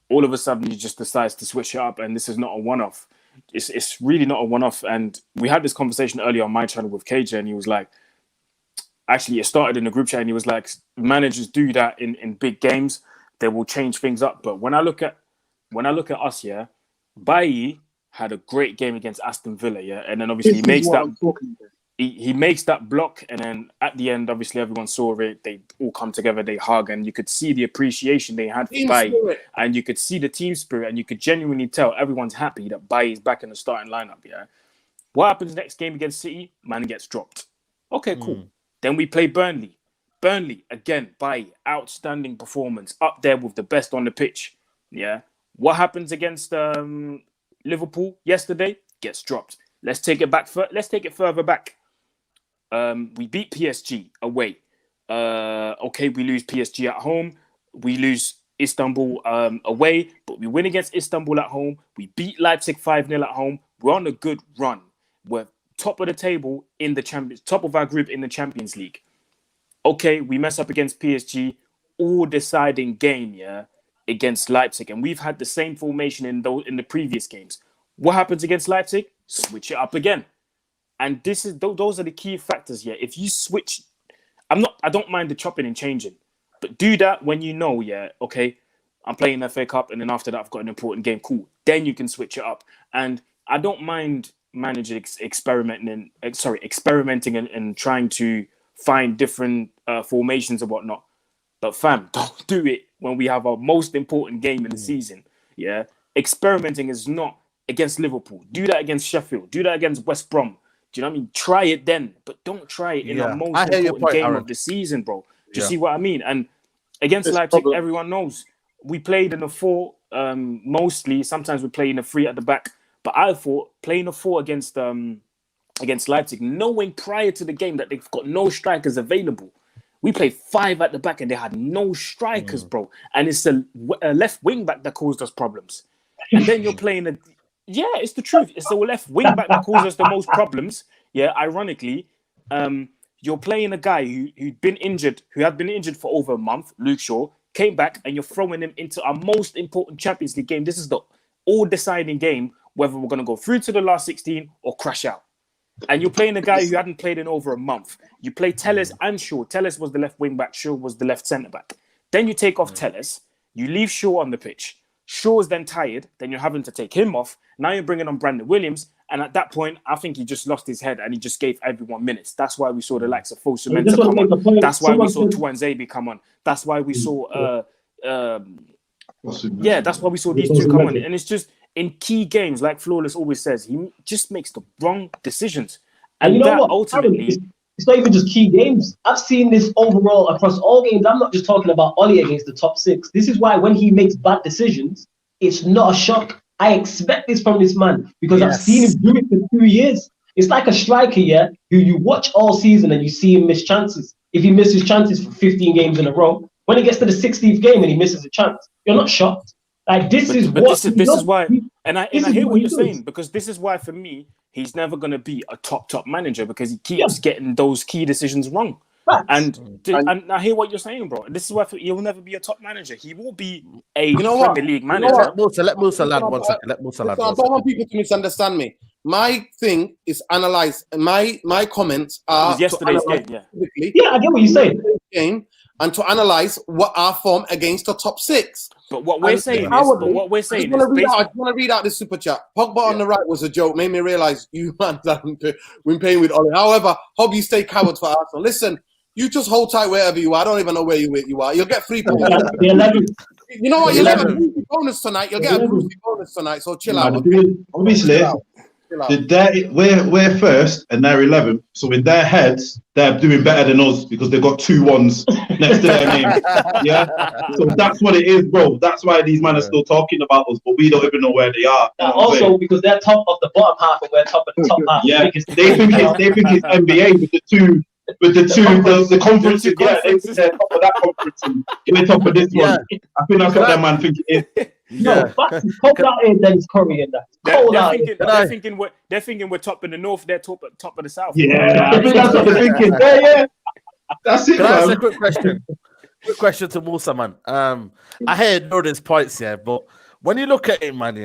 all of a sudden he just decides to switch it up, and this is not a one-off. It's really not a one-off. And we had this conversation earlier on my channel with KJ, and he was like, actually, it started in the group chat, and he was like, managers do that in big games. They will change things up. But when I look at us, yeah, Bailly had a great game against Aston Villa, yeah, and then obviously he makes that block, and then at the end, obviously everyone saw it. They all come together, they hug, and you could see the appreciation they had for Bailly, and you could see the team spirit, and you could genuinely tell everyone's happy that Bailly is back in the starting lineup. Yeah, what happens next game against City? Man gets dropped. Okay, cool. Then we play Burnley. Burnley, again, by outstanding performance, up there with the best on the pitch. Yeah. What happens against Liverpool yesterday? Gets dropped. Let's take it back. Let's take it further back. We beat PSG away. Okay, we lose PSG at home. We lose Istanbul away, but we win against Istanbul at home. We beat Leipzig 5-0 at home. We're on a good run. We're top of the table in the top of our group in the Champions League. Okay, we mess up against PSG, all deciding game, yeah, against Leipzig, and we've had the same formation in the previous games. What happens against Leipzig? Switch it up again, and those are the key factors. Yeah, if you switch, I don't mind the chopping and changing, but do that when you know, yeah, okay, I'm playing the FA Cup, and then after that I've got an important game. Cool, then you can switch it up, and I don't mind managing experimenting and trying to find different formations and whatnot. But fam, don't do it when we have our most important game in the season. Yeah, experimenting is not against Liverpool. Do that against Sheffield. Do that against West Brom. Do you know what I mean? Try it then, but don't try it in the most important game of the season, bro. Do you see what I mean? And against Leipzig, everyone knows we played in a 4 mostly. Sometimes we play in a 3 at the back. But I thought playing a 4 against Leipzig, knowing prior to the game that they've got no strikers available. We played 5 at the back and they had no strikers, bro. And it's a left wing back that caused us problems. And then you're playing it's the truth. It's the left wing back that caused us the most problems. Yeah, ironically, you're playing a guy who had been injured for over a month, Luke Shaw, came back, and you're throwing him into our most important Champions League game. This is the all-deciding game, whether we're going to go through to the last 16 or crash out. And you're playing a guy who hadn't played in over a month. You play Telles and Shaw. Telles was the left wing back. Shaw was the left centre back. Then you take off Telles. You leave Shaw on the pitch. Shaw is then tired. Then you're having to take him off. Now you're bringing on Brandon Williams. And at that point, I think he just lost his head and he just gave everyone minutes. That's why we saw the likes of Fosu Mensah come on. That's why we saw Tuanzebe come on. That's why we saw... that's why we saw these two come on. And it's just... in key games, like Flawless always says, he just makes the wrong decisions. And you know that what? Ultimately... It's not even just key games. I've seen this overall across all games. I'm not just talking about Ollie against the top 6. This is why when he makes bad decisions, it's not a shock. I expect this from this man because I've seen him do it for 2 years. It's like a striker, who you watch all season and you see him miss chances. If he misses chances for 15 games in a row, when he gets to the 16th game and he misses a chance, you're not shocked. Like this is why, and I hear what you're saying, because this is why for me he's never going to be a top manager because he keeps getting those key decisions wrong. Right. And I hear what you're saying, bro. This is why he'll never be a top manager. He will be a Premier League manager. Let Musa land 1 second. Let Musa land. I don't want people to misunderstand me. My thing is analyze. My comments are yesterday's game. I get what you're saying. Game and to analyze what our form against the top 6. But what we're saying is, I just want to read out this super chat. Pogba on the right was a joke. Made me realize you man haven't been playing with Ollie. However, hope you stay cowards for Arsenal. Listen, you just hold tight wherever you are. I don't even know where you are. You'll get 3 points. You know what? You'll get a Brucey bonus tonight. So chill out. Obviously, we're first and they're 11th. So in their heads, they're doing better than us because they've got 2 1s next to their name. Yeah. So that's what it is, bro. That's why these men are still talking about us, but we don't even know where they are. Also, because they're top of the bottom half and we're top of the top half. Yeah. They think it's NBA with the two. The conferences, they're top of that conference and we're top of this one. I think that's what that man think it is. No, cold out here, Dennis Curry and that. They're thinking we're top in the north, they're top of the south. Yeah, I think that's what they're thinking. Yeah. That's it. Can I ask a quick question? Quick question to Musa, man. I hear Norden's points here, but when you look at it, man,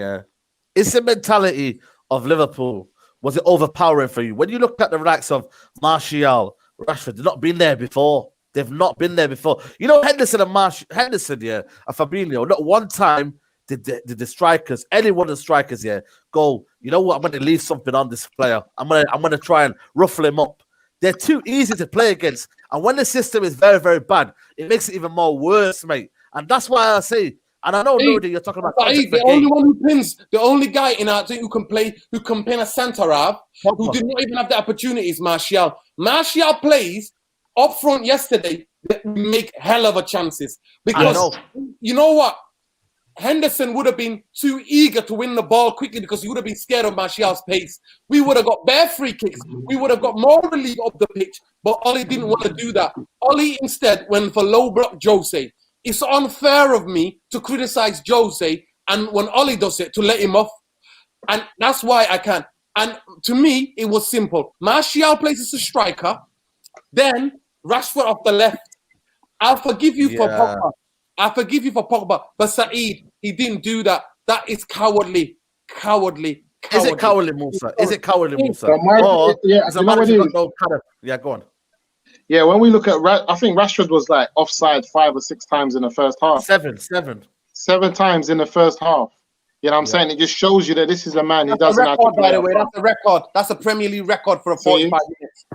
it's the mentality of Liverpool. Was it overpowering for you? When you look at the likes of Martial, Rashford, they've not been there before. You know, Henderson and Fabinho, not one time did the strikers, any one of the strikers go, you know what, I'm going to leave something on this player. I'm going to try and ruffle him up. They're too easy to play against. And when the system is very, very bad, it makes it even more worse, mate. And that's why I say, and I know, Lodi, you're talking about the only one who pins, the only guy in our team who can pin a centre half, who did not even have the opportunities, Martial. Martial plays up front yesterday we make hell of a chances. I Because know. you know what? Henderson would have been too eager to win the ball quickly because he would have been scared of Martial's pace. We would have got bare free kicks. We would have got more relief up the pitch, but Ollie didn't want to do that. Ollie instead went for low block Jose. It's unfair of me to criticize Jose, and when Ollie does it, to let him off. And that's why I can't. And to me, it was simple. Martial plays as a striker, then Rashford off the left. I'll forgive you for Pogba. I forgive you for Pogba, but Saeed, he didn't do that. That is cowardly. Is it cowardly, Musa? Is it cowardly, Musa? Yeah, go on. Yeah, when we look at, I think Rashford was like offside 5 or 6 times in the first half. Seven times in the first half. You know what I'm saying? It just shows you that this is a man who doesn't have to play. By the way, that's a record. That's a Premier League record for a 45 minutes.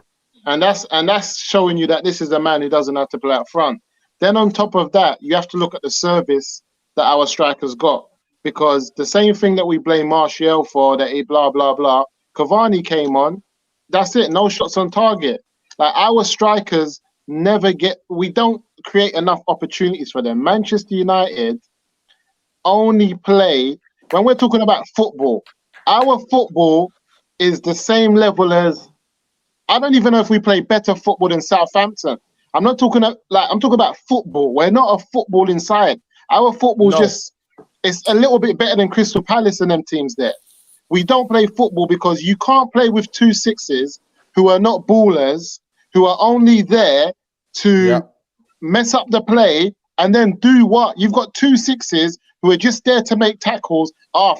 And that's showing you that this is a man who doesn't have to play up front. Then on top of that, you have to look at the service that our strikers got. Because the same thing that we blame Martial for, that he blah, blah, blah, Cavani came on. That's it. No shots on target. Like, our strikers we don't create enough opportunities for them. Manchester United only play, when we're talking about football, our football is the same level as, I don't even know if we play better football than Southampton. I'm talking about football. We're not a football inside. Our football's it's a little bit better than Crystal Palace and them teams there. We don't play football because you can't play with 2 6s who are not ballers, who are only there to mess up the play and then do what? You've got 2 6s who are just there to make tackles.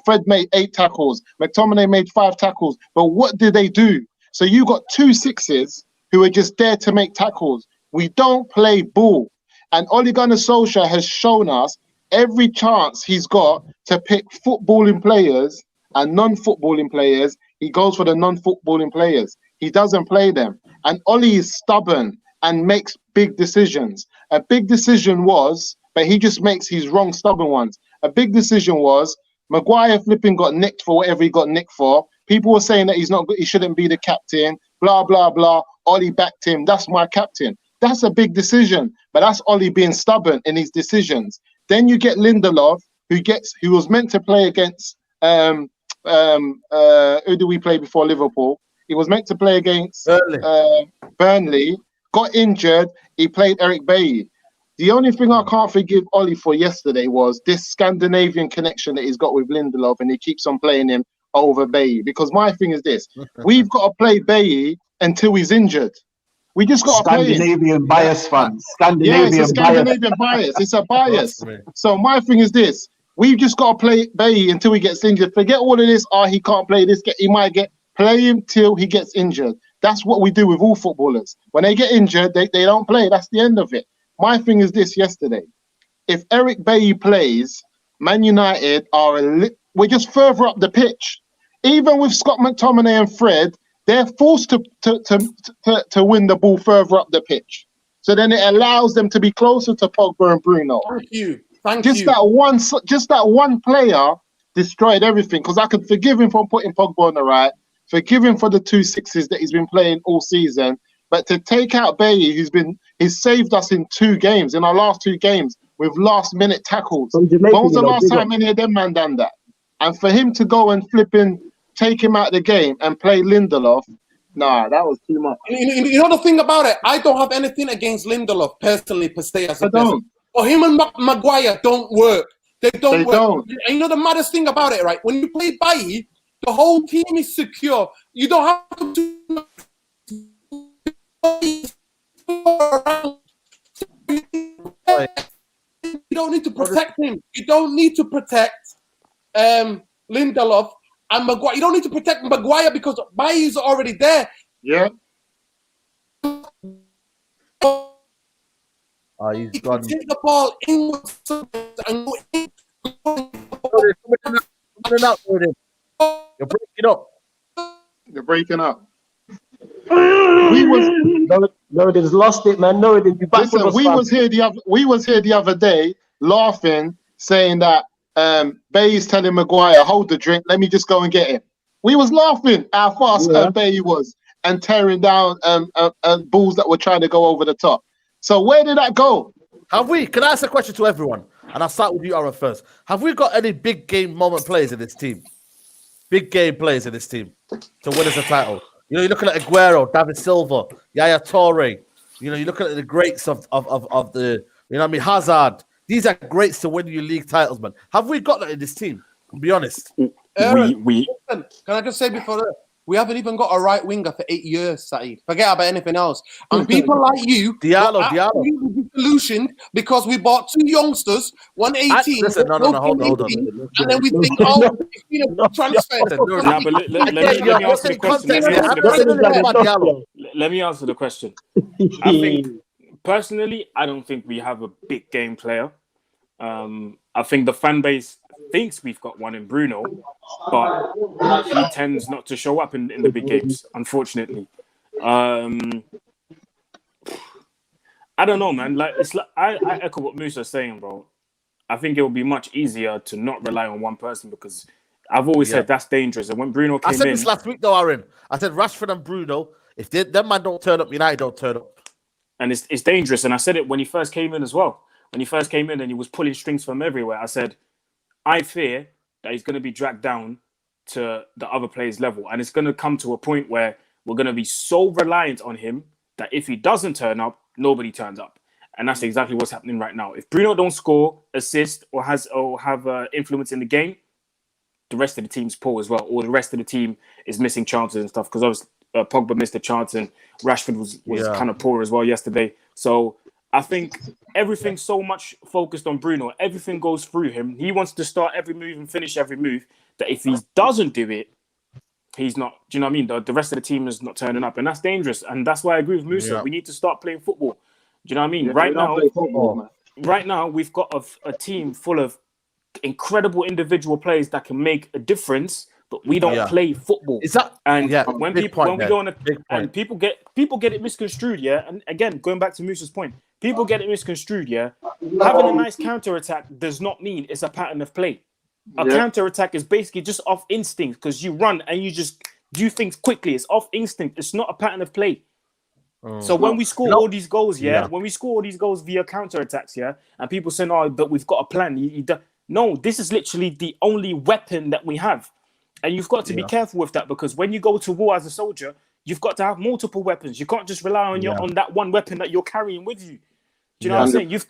Fred made 8 tackles. McTominay made 5 tackles. But what did they do? So you got 2 6s who are just there to make tackles. We don't play ball. And Ole Gunnar Solskjaer has shown us every chance he's got to pick footballing players and non-footballing players. He goes for the non-footballing players. He doesn't play them. And Ole is stubborn and makes big decisions. A big decision was, but he just makes his wrong stubborn ones. A big decision was, Maguire flipping got nicked for whatever he got nicked for. People were saying that he's not good, he shouldn't be the captain, blah, blah, blah. Ole backed him. That's my captain. That's a big decision, but that's Ole being stubborn in his decisions. Then you get Lindelof, who was meant to play against who do we play before Liverpool? He was meant to play against Burnley, got injured. He played Eric Bailly. The only thing I can't forgive Ole for yesterday was this Scandinavian connection that he's got with Lindelof, and he keeps on playing him over Bailly. Because my thing is this: we've got to play Bailly until he's injured. We just got to play him. Scandinavian bias, fans. It's a Scandinavian bias. It's a bias. So my thing is this: we've just got to play Bailly until he gets injured. Forget all of this. He can't play this. He might get. Play him till he gets injured. That's what we do with all footballers. When they get injured, they don't play. That's the end of it. My thing is this: yesterday, if Eric Bailly plays, Man United we're just further up the pitch. Even with Scott McTominay and Fred, they're forced to win the ball further up the pitch. So then it allows them to be closer to Pogba and Bruno. Thank you. That one player destroyed everything. Because I could forgive him for putting Pogba on the right, forgive him for the 2 6s that he's been playing all season. But to take out Bailly, he's saved us in 2 games, in our last 2 games, with last-minute tackles. When was the last time any of them man done that? And for him to go and take him out of the game and play Lindelof, that was too much. You know the thing about it? I don't have anything against Lindelof personally per se as a person. But him and Maguire don't work. They don't work. And you know the maddest thing about it, right? When you play Bailly, the whole team is secure. You don't have to do you don't need to protect him. You don't need to protect Lindelof and Maguire. You don't need to protect Maguire because Bailly's already there. Yeah. He's gone. Take the ball inwards and go in. You're breaking up. Norodin's lost it, man. Norodin, you back with us. We was here the other day laughing, saying that Bailly's telling Maguire, hold the drink, let me just go and get him. We was laughing how fast Bailly was and tearing down balls that were trying to go over the top. So where did that go? Have we? Can I ask a question to everyone? And I'll start with you, Aaron, first. Have we got any big game moment players in this team? Big game players in this team to win us a title. You know, you're looking at Aguero, David Silva, Yaya Toure. You know, you're looking at the greats of the, you know what I mean, Hazard. These are greats to win your league titles, man. Have we got that in this team? I'll be honest. Aaron, listen, can I just say before that, we haven't even got a right winger for 8 years, Saeed. Forget about anything else. And people like you Diallo. disillusioned because we bought 2 youngsters, one 18, listen, no, hold on. And then we think, oh, it's been a transfer. Nah, but let me answer the question. Let me answer the question. I think, personally, I don't think we have a big game player. I think the fan base thinks we've got one in Bruno, but he tends not to show up in the big games, unfortunately. I don't know, man. Like, it's like I echo what Musa's saying, bro. I think it will be much easier to not rely on one person because I've always said that's dangerous. And when Bruno came in, I said this last week, though, Aaron. I said Rashford and Bruno. If them man don't turn up, United don't turn up. And it's dangerous. And I said it when he first came in as well. When he first came in and he was pulling strings from everywhere, I said, I fear that he's going to be dragged down to the other players' level. And it's going to come to a point where we're going to be so reliant on him that if he doesn't turn up, nobody turns up. And that's exactly what's happening right now. If Bruno don't score, assist, or have influence in the game, the rest of the team's poor as well. Or the rest of the team is missing chances and stuff. Because obviously Pogba missed a chance and Rashford was kind of poor as well yesterday. So I think everything's so much focused on Bruno. Everything goes through him. He wants to start every move and finish every move. That if he doesn't do it, he's not. Do you know what I mean? The rest of the team is not turning up, and that's dangerous. And that's why I agree with Musa. Yeah. We need to start playing football. Do you know what I mean? Yeah, right now, we've got a team full of incredible individual players that can make a difference, but we don't play football. Is that when we go on and people get it misconstrued, and again, going back to Musa's point, people get it misconstrued, having a nice counter-attack does not mean it's a pattern of play. A counter-attack is basically just off instinct because you run and you just do things quickly. It's off instinct. It's not a pattern of play. So when we score all these goals, when we score all these goals via counter-attacks, and people saying, oh, but we've got a plan. No, this is literally the only weapon that we have. And you've got to be careful with that because when you go to war as a soldier, you've got to have multiple weapons. You can't just rely on that one weapon that you're carrying with you. Do you know what I'm saying? You've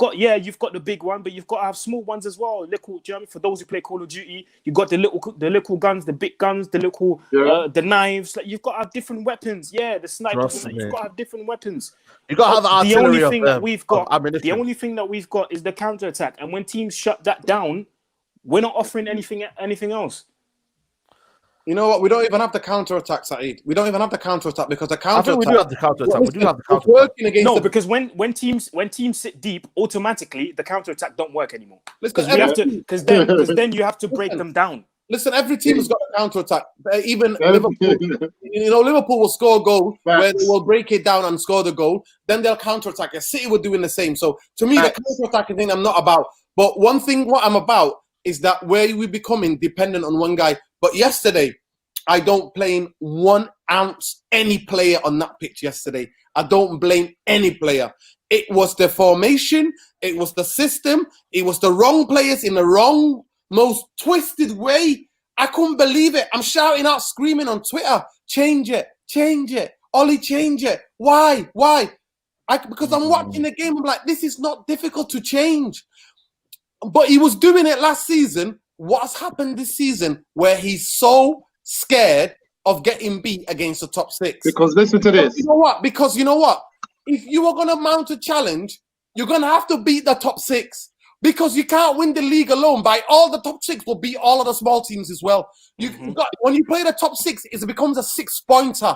got the big one, but you've got to have small ones as well. Little, do you know what I mean? For those who play Call of Duty, you've got the little guns, the big guns, the little the knives. Like you've got to have different weapons. Yeah, the snipers. You've got to have different weapons. You got to have artillery. The only thing that we've got is the counter attack. And when teams shut that down, we're not offering anything else. You know what? We don't even have the counter-attack, Saeed. We don't even have the counter-attack because the counter-attack... I think we do have the counter-attack. We do have the counter-attack. Because when teams sit deep, automatically, the counter-attack don't work anymore. Because then you have to break them down. Listen, every team has got a counter-attack. Even Liverpool. You know, Liverpool will score a goal where they will break it down and score the goal. Then they'll counter-attack. City were doing the same. So, to me, the counter-attacking thing I'm not about. But one thing what I'm about is that where we're becoming dependent on one guy. But yesterday, I don't blame 1 ounce any player on that pitch yesterday. I don't blame any player. It was the formation. It was the system. It was the wrong players in the wrong, most twisted way. I couldn't believe it. I'm shouting out, screaming on Twitter, change it. Ollie, change it. Why? Because I'm watching the game. I'm like, this is not difficult to change. But he was doing it last season. What's happened this season where he's so scared of getting beat against the top 6? Because listen to this. You know what? Because you know what? If you are going to mount a challenge, you're going to have to beat the top 6. Because you can't win the league alone. By all the top 6 will beat all of the small teams as well. When you play the top 6, it becomes a 6-pointer.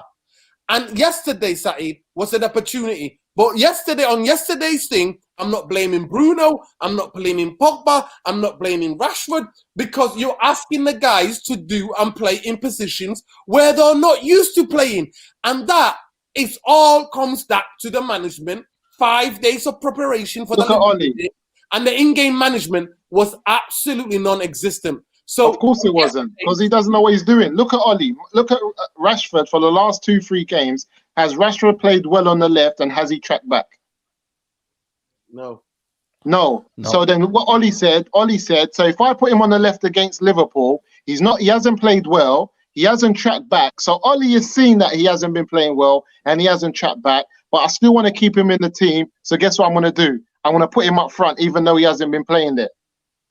And yesterday, Saeed, was an opportunity. But on yesterday's thing, I'm not blaming Bruno. I'm not blaming Pogba. I'm not blaming Rashford because you're asking the guys to do and play in positions where they're not used to playing. And that is all comes back to the management. 5 days of preparation for the and the in-game management was absolutely non-existent. So of course it wasn't because he doesn't know what he's doing. Look at Ollie. Look at Rashford for the last 2-3 games. Has Rashford played well on the left and has he tracked back? No. So then what Ollie said, so if I put him on the left against Liverpool, he hasn't played well. He hasn't tracked back. So Ollie has seen that he hasn't been playing well and he hasn't tracked back, but I still want to keep him in the team. So guess what I'm going to do? I'm going to put him up front, even though he hasn't been playing there.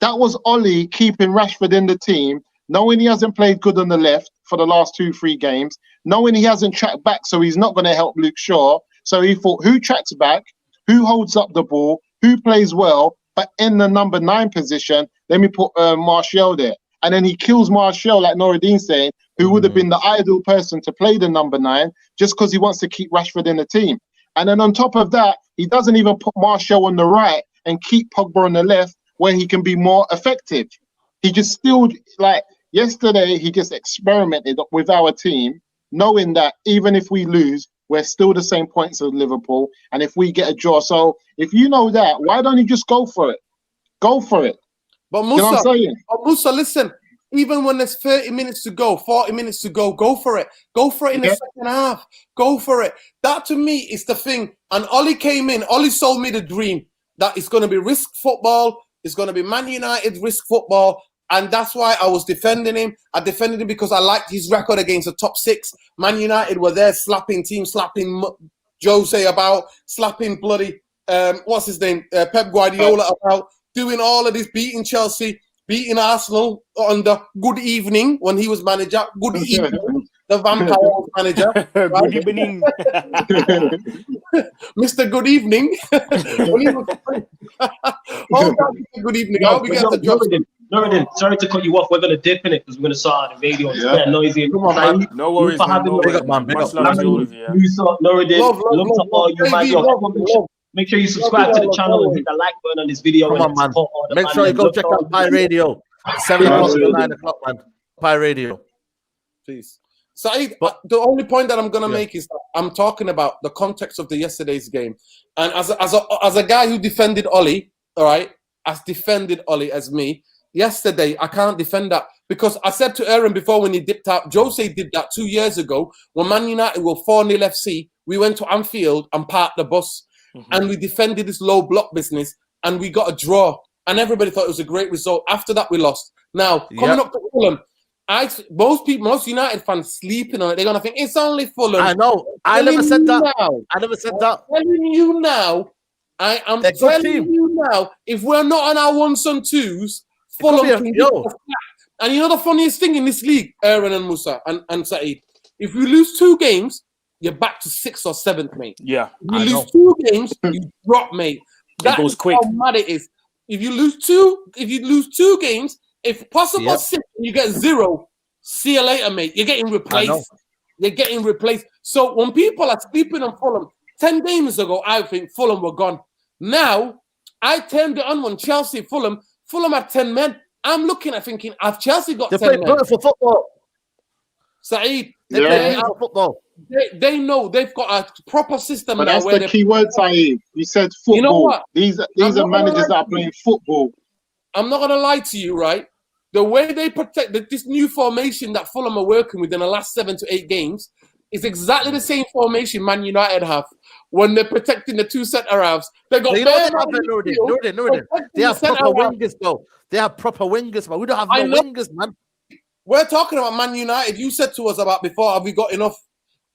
That was Ollie keeping Rashford in the team, knowing he hasn't played good on the left for the last 2-3 games, knowing he hasn't tracked back, so he's not going to help Luke Shaw. So he thought, who tracks back, who holds up the ball, who plays well, but in the number 9 position, let me put Martial there. And then he kills Martial, like Noureddin's saying, who would have been the ideal person to play the number 9, just because he wants to keep Rashford in the team. And then on top of that, he doesn't even put Martial on the right and keep Pogba on the left, where he can be more effective. He just still, like yesterday, he just experimented with our team, knowing that even if we lose, we're still the same points as Liverpool. And if we get a draw, so if you know that, why don't you just go for it? Go for it. But Musa, you know what I'm saying? Musa, listen, even when there's 30 minutes to go, 40 minutes to go, go for it. Go for it in the second half. Go for it. That to me is the thing. And Ollie came in, Ollie sold me the dream that it's going to be risk football. It's going to be Man United risk football. And that's why I was defending him. I defended him because I liked his record against the top 6. Man United were there slapping Jose about, slapping bloody, what's his name, Pep Guardiola about, doing all of this, beating Chelsea, beating Arsenal on the good evening when he was manager. Good evening, the vampire was manager. Right? Good evening. Mr. Good Evening. Good evening. I hope we get the job. Noureddin, sorry to cut you off. We're going to dip in it because we're going to start the radio. It's getting noisy. Come on, man. No worries, man. No worries. Much love to all of you. Noureddin, love to all you, man. Make sure you subscribe to the channel and hit the like button on this video. Come on, man. Make sure you go check out Pi Radio. 7 o'clock to 9 o'clock, man. Pi Radio. Please. Saeed, the only point that I'm going to make is that I'm talking about the context of the yesterday's game. And as a guy who defended Ollie, all right, as defended Ollie as me, yesterday, I can't defend that because I said to Aaron before when he dipped out, Jose did that 2 years ago when Man United were 4-0 FC. We went to Anfield and parked the bus and we defended this low block business and we got a draw and everybody thought it was a great result. After that, we lost. Now, coming up to Fulham, most United fans sleeping on it. They're going to think it's only Fulham. I know. I never said that. I never said that. I'm telling you now, I am telling you now, if we're not on our 1s and 2s, Fulham can get us back. And you know the funniest thing in this league, Aaron and Musa and Saeed, if you lose 2 games, you're back to 6th or 7th, mate. Yeah. If you lose 2 games, you drop, mate. That goes quick. How mad it is. If you lose 2 games, if possible 6, and you get 0, see you later, mate. You're getting replaced. You're getting replaced. So when people are sleeping on Fulham, 10 games ago, I think Fulham were gone. Now, I turned it on when Fulham had 10 men. I'm looking at thinking, have Chelsea got 10 men? They play beautiful football. Saeed, they play beautiful football. They know they've got a proper system but now. That's the key word, Saeed. You said football. You know what? These are managers that are playing football. I'm not going to lie to you, right? The way they protect this new formation that Fulham are working with in the last 7 to 8 games is exactly the same formation Man United have when they're protecting the 2 centre-halves. They got They have proper wingers, though. They have proper wingers, man. We don't have no wingers, man. We're talking about Man United. You said to us about before, have we got enough?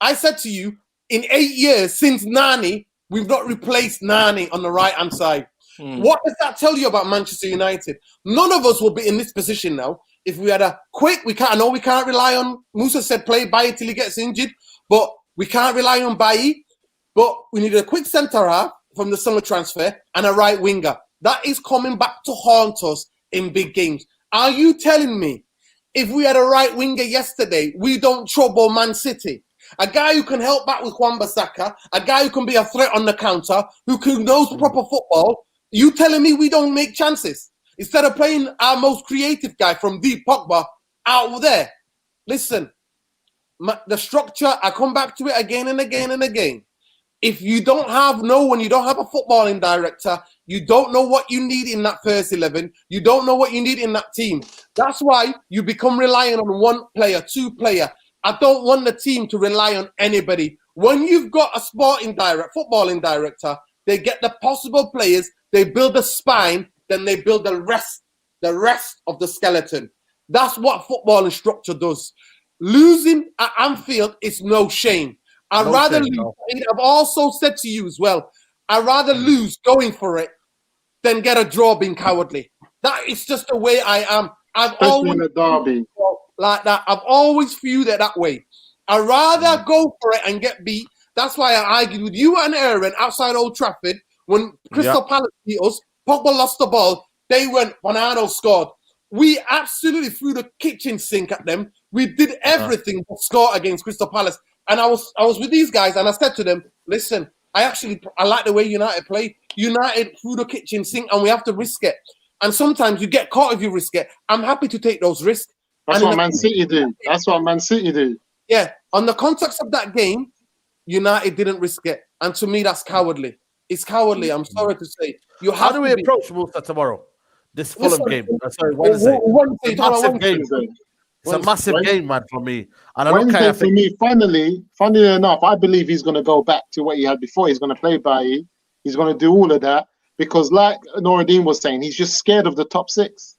I said to you, in 8 years since Nani, we've not replaced Nani on the right-hand side. What does that tell you about Manchester United? None of us will be in this position now if we had a quick. I know we can't rely on. Musa said play Bailly till he gets injured, but we can't rely on Bailly. But we need a quick centre half from the summer transfer and a right winger. That is coming back to haunt us in big games. Are you telling me if we had a right winger yesterday, we don't trouble Man City? A guy who can help back with Wan-Bissaka, a guy who can be a threat on the counter, who knows proper football. You telling me we don't make chances? Instead of playing our most creative guy from deep, Pogba, out there. Listen, the structure, I come back to it again and again and again. If you don't have when you don't have a footballing director, you don't know what you need in that first 11. You don't know what you need in that team. That's why you become reliant on 1 player, 2 player. I don't want the team to rely on anybody. When you've got a footballing director, they get the possible players, they build the spine, then they build the rest of the skeleton. That's what football and structure does. Losing at Anfield is no shame. I'd rather lose. No. I've also said to you as well, I'd rather lose going for it than get a draw being cowardly. That is just the way I am. Especially in a derby. Like that. I've always viewed it that way. I'd rather go for it and get beat. That's why I argued with you and Aaron outside Old Trafford when Crystal Palace beat us. Pogba lost the ball. They went, Bonanno scored. We absolutely threw the kitchen sink at them. We did everything but score against Crystal Palace. And I was with these guys and I said to them, listen, I like the way United play. United threw the kitchen sink and we have to risk it. And sometimes you get caught if you risk it. I'm happy to take those risks. That's what Man City do. That's what Man City do. Yeah. On the context of that game, United didn't risk it. And to me, that's cowardly. It's cowardly. I'm sorry to say. How do we approach Wolves tomorrow? This Fulham game. Sorry, Wednesday. It's a massive game. It's a massive game, man, for me. And Wednesday, for me, funnily enough, I believe he's going to go back to what he had before. He's going to play Bailly. He's going to do all of that. Because like Noureddin was saying, he's just scared of the top six.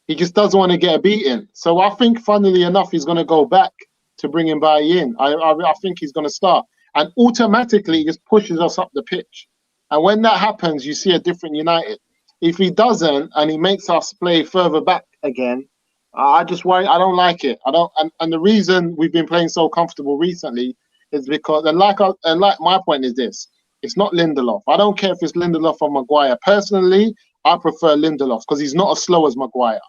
He just doesn't want to get a beating. So I think, funnily enough, he's going to go back to bringing Bailly in. I think he's going to start. And automatically, he just pushes us up the pitch. And when that happens, you see a different United. If he doesn't, and he makes us play further back again, I just worry. I don't like it. I don't. And the reason we've been playing so comfortable recently is because, and like my point is this: it's not Lindelof. I don't care if it's Lindelof or Maguire. Personally, I prefer Lindelof because he's not as slow as Maguire.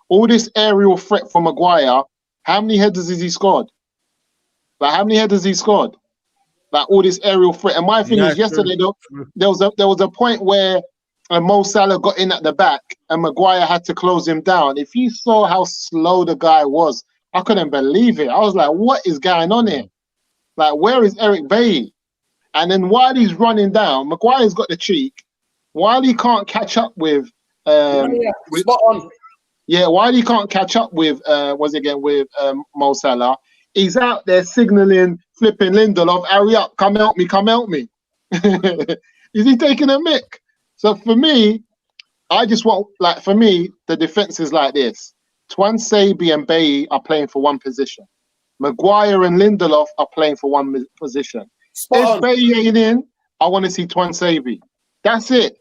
All this aerial threat for Maguire. How many headers has he scored? Like how many headers he scored? Like all this aerial threat. And my thing is, yesterday there was a point where Mo Salah got in at the back and Maguire had to close him down. If you saw how slow the guy was, I couldn't believe it. I was like, what is going on here? Like, where is Eric Bailly? And then while he's running down, Maguire's got the cheek. While he can't catch up with spot on. Yeah, while he can't catch up with Mo Salah, he's out there signaling, flipping Lindelof, hurry up, come help me. Is he taking a mick? So for me, I just want, for me, the defense is like this. Tuanzebe and Bailly are playing for one position. Maguire and Lindelof are playing for one position. If Bailly ain't in, I want to see Tuanzebe. That's it.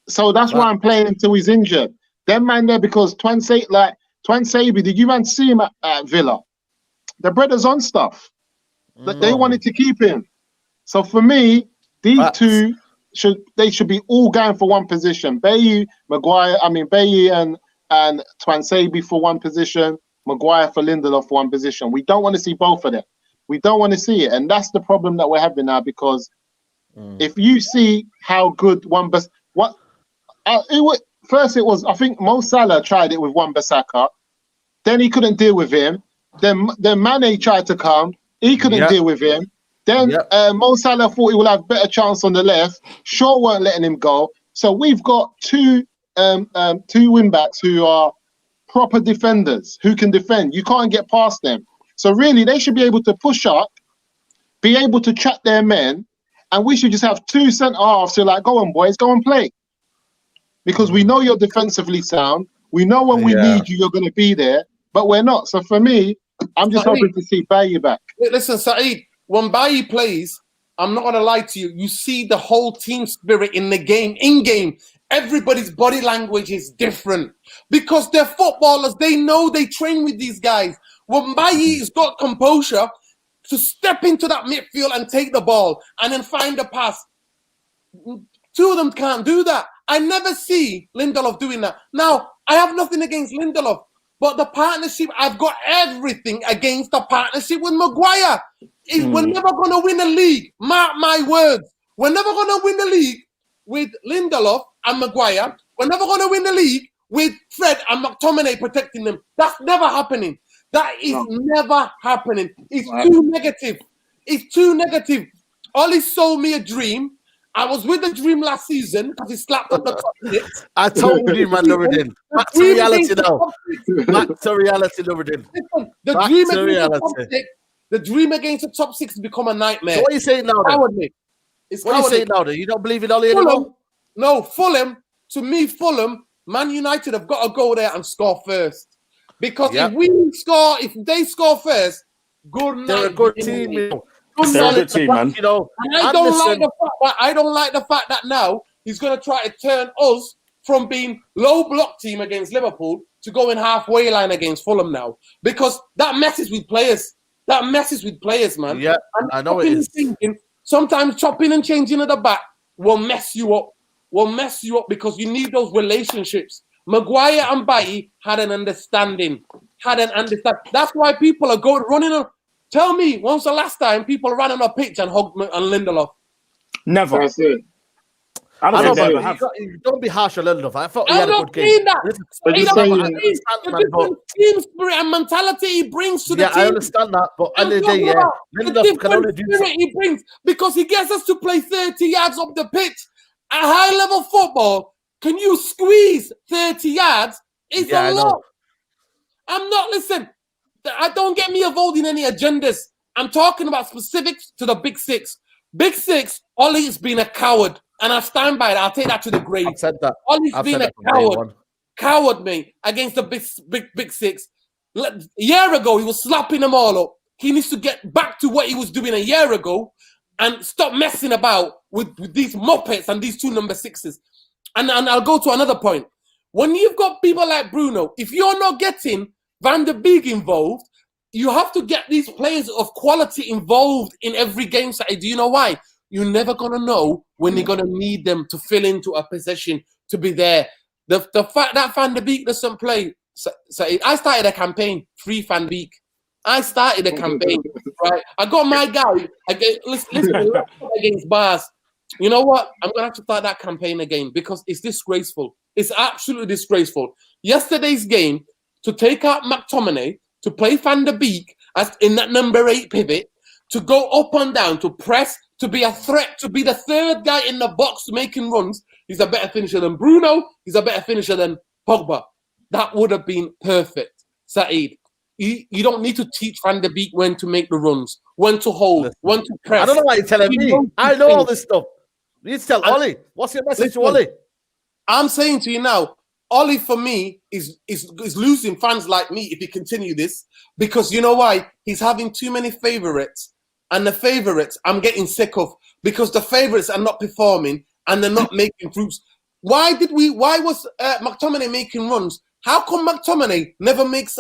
So that's why I'm playing until he's injured. Them man there, because Tuanzebe, did you man see him at Villa? The brothers on stuff. They wanted to keep him. So for me, these two should be all going for one position. Bailly and Tuanzebe for one position, Maguire for Lindelof for one position. We don't want to see both of them. We don't want to see it. And that's the problem that we're having now, because if you see how good I think Mo Salah tried it with Wan-Bissaka. Then he couldn't deal with him. Then Mane tried to come. He couldn't deal with him. Then Mo Salah thought he would have better chance on the left. Shaw weren't letting him go. So we've got two wing backs who are proper defenders, who can defend. You can't get past them. So really, they should be able to push up, be able to chat their men, and we should just have two centre halves who are like, go on, boys, go and play. Because we know you're defensively sound. We know when we need you, you're going to be there. But we're not. So for me, I'm just hoping to see Bailly back. Listen, Saeed, when Bailly plays, I'm not going to lie to you, you see the whole team spirit in the game, in-game. Everybody's body language is different. Because they're footballers. They know they train with these guys. When Bailly's got composure to step into that midfield and take the ball and then find a pass, two of them can't do that. I never see Lindelof doing that. Now, I have nothing against Lindelof, but the partnership, I've got everything against the partnership with Maguire. We're never going to win a league. Mark my words. We're never going to win the league with Lindelof and Maguire. We're never going to win the league with Fred and McTominay protecting them. That's never happening. That is never happening. It's too negative. It's too negative. Ollie sold me a dream. I was with the dream last season because he slapped on the top six. I told you, man, Noureddin. Back to reality now. Back to reality, Noureddin. The dream against the top six has become a nightmare. So what are you saying now, then? It's What are you cowardly. saying now? Then? You don't believe in Ollie anymore? Fulham, no, Fulham. To me, Fulham, Man United have got to go there and score first. Because Yep. if they score first, good night. They're a good team, you know. Good They're a night. good team, man. You know, And I don't like the fact that now he's going to try to turn us from being low block team against Liverpool to going halfway line against Fulham now, because that messes with players. That messes with players, man. Yeah, I know it is. Sometimes chopping and changing at the back will mess you up. Because you need those relationships. Maguire and Bailly had an understanding. That's why people are running on. Tell me, when's the last time people ran on a pitch and hugged and Lindelof? Never. That's it. I I don't know, think they but ever have. don't be harsh on Lindelof. I thought he I'm had a not good saying game. that. But You just know, saying- the different team spirit and mentality he brings to the Yeah, team. I understand that, but I'm end of the day, talking yeah, about the Lindelof can only different do spirit something. he brings, because he gets us to play 30 yards up the pitch. At high level football, can you squeeze 30 yards? It's Yeah, I a know. lot. I'm not, listen, I don't get me involved in any agendas. I'm talking about specifics to the Big Six. Big Six, Ollie's been a coward, and I stand by that. I'll take that to the grave. I've said that. Ollie's I've been said a that from day coward. one. Coward, mate, against the big six. A year ago, he was slapping them all up. He needs to get back to what he was doing a year ago and stop messing about with these muppets and these two number sixes. And I'll go to another point. When you've got people like Bruno, if you're not getting Van der Beek involved, you have to get these players of quality involved in every game. So, do you know why? You're never going to know when you're going to need them to fill into a position to be there. The fact that Van der Beek doesn't play, so I started a campaign, free Van der Beek. I started a campaign, right? I got my guy. Listen, against Bars. You know what? I'm gonna have to start that campaign again because it's disgraceful. It's absolutely disgraceful. Yesterday's game, to take out McTominay, to play Van der Beek as in that number 8 pivot, to go up and down, to press, to be a threat, to be the third guy in the box making runs. He's a better finisher than Bruno. He's a better finisher than Pogba. That would have been perfect, Saeed. You don't need to teach Van der Beek when to make the runs, when to hold, when to press. I don't know why you're telling me. I know all this stuff. You need to tell Ollie. What's your message to Ollie? I'm saying to you now, Ollie for me is losing fans like me if he continue this, because you know why? He's having too many favourites, and the favourites I'm getting sick of because the favourites are not performing and they're not making fruits. Why was McTominay making runs? How come McTominay never makes?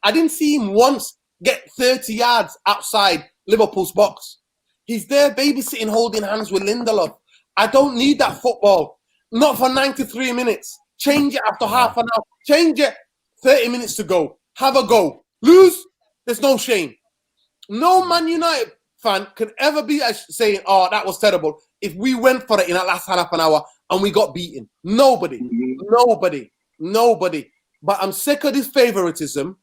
I didn't see him once get 30 yards outside Liverpool's box. He's there babysitting, holding hands with Lindelof. I don't need that football. Not for 93 minutes. Change it after half an hour. Change it 30 minutes to go. Have a go. Lose, there's no shame. No Man United fan can ever be saying, oh, that was terrible, if we went for it in that last half an hour and we got beaten. Nobody. But I'm sick of this favoritism.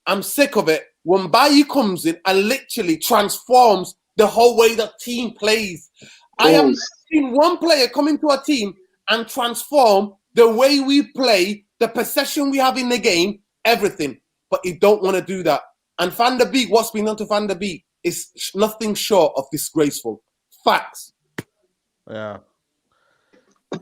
I'm sick of it. When Bailly comes in and literally transforms the whole way the team plays. I have seen one player come into a team and transform the way we play, the possession we have in the game, everything. But he don't want to do that. And Van der Beek, what's been done to Van der Beek is nothing short of disgraceful. Facts. Yeah.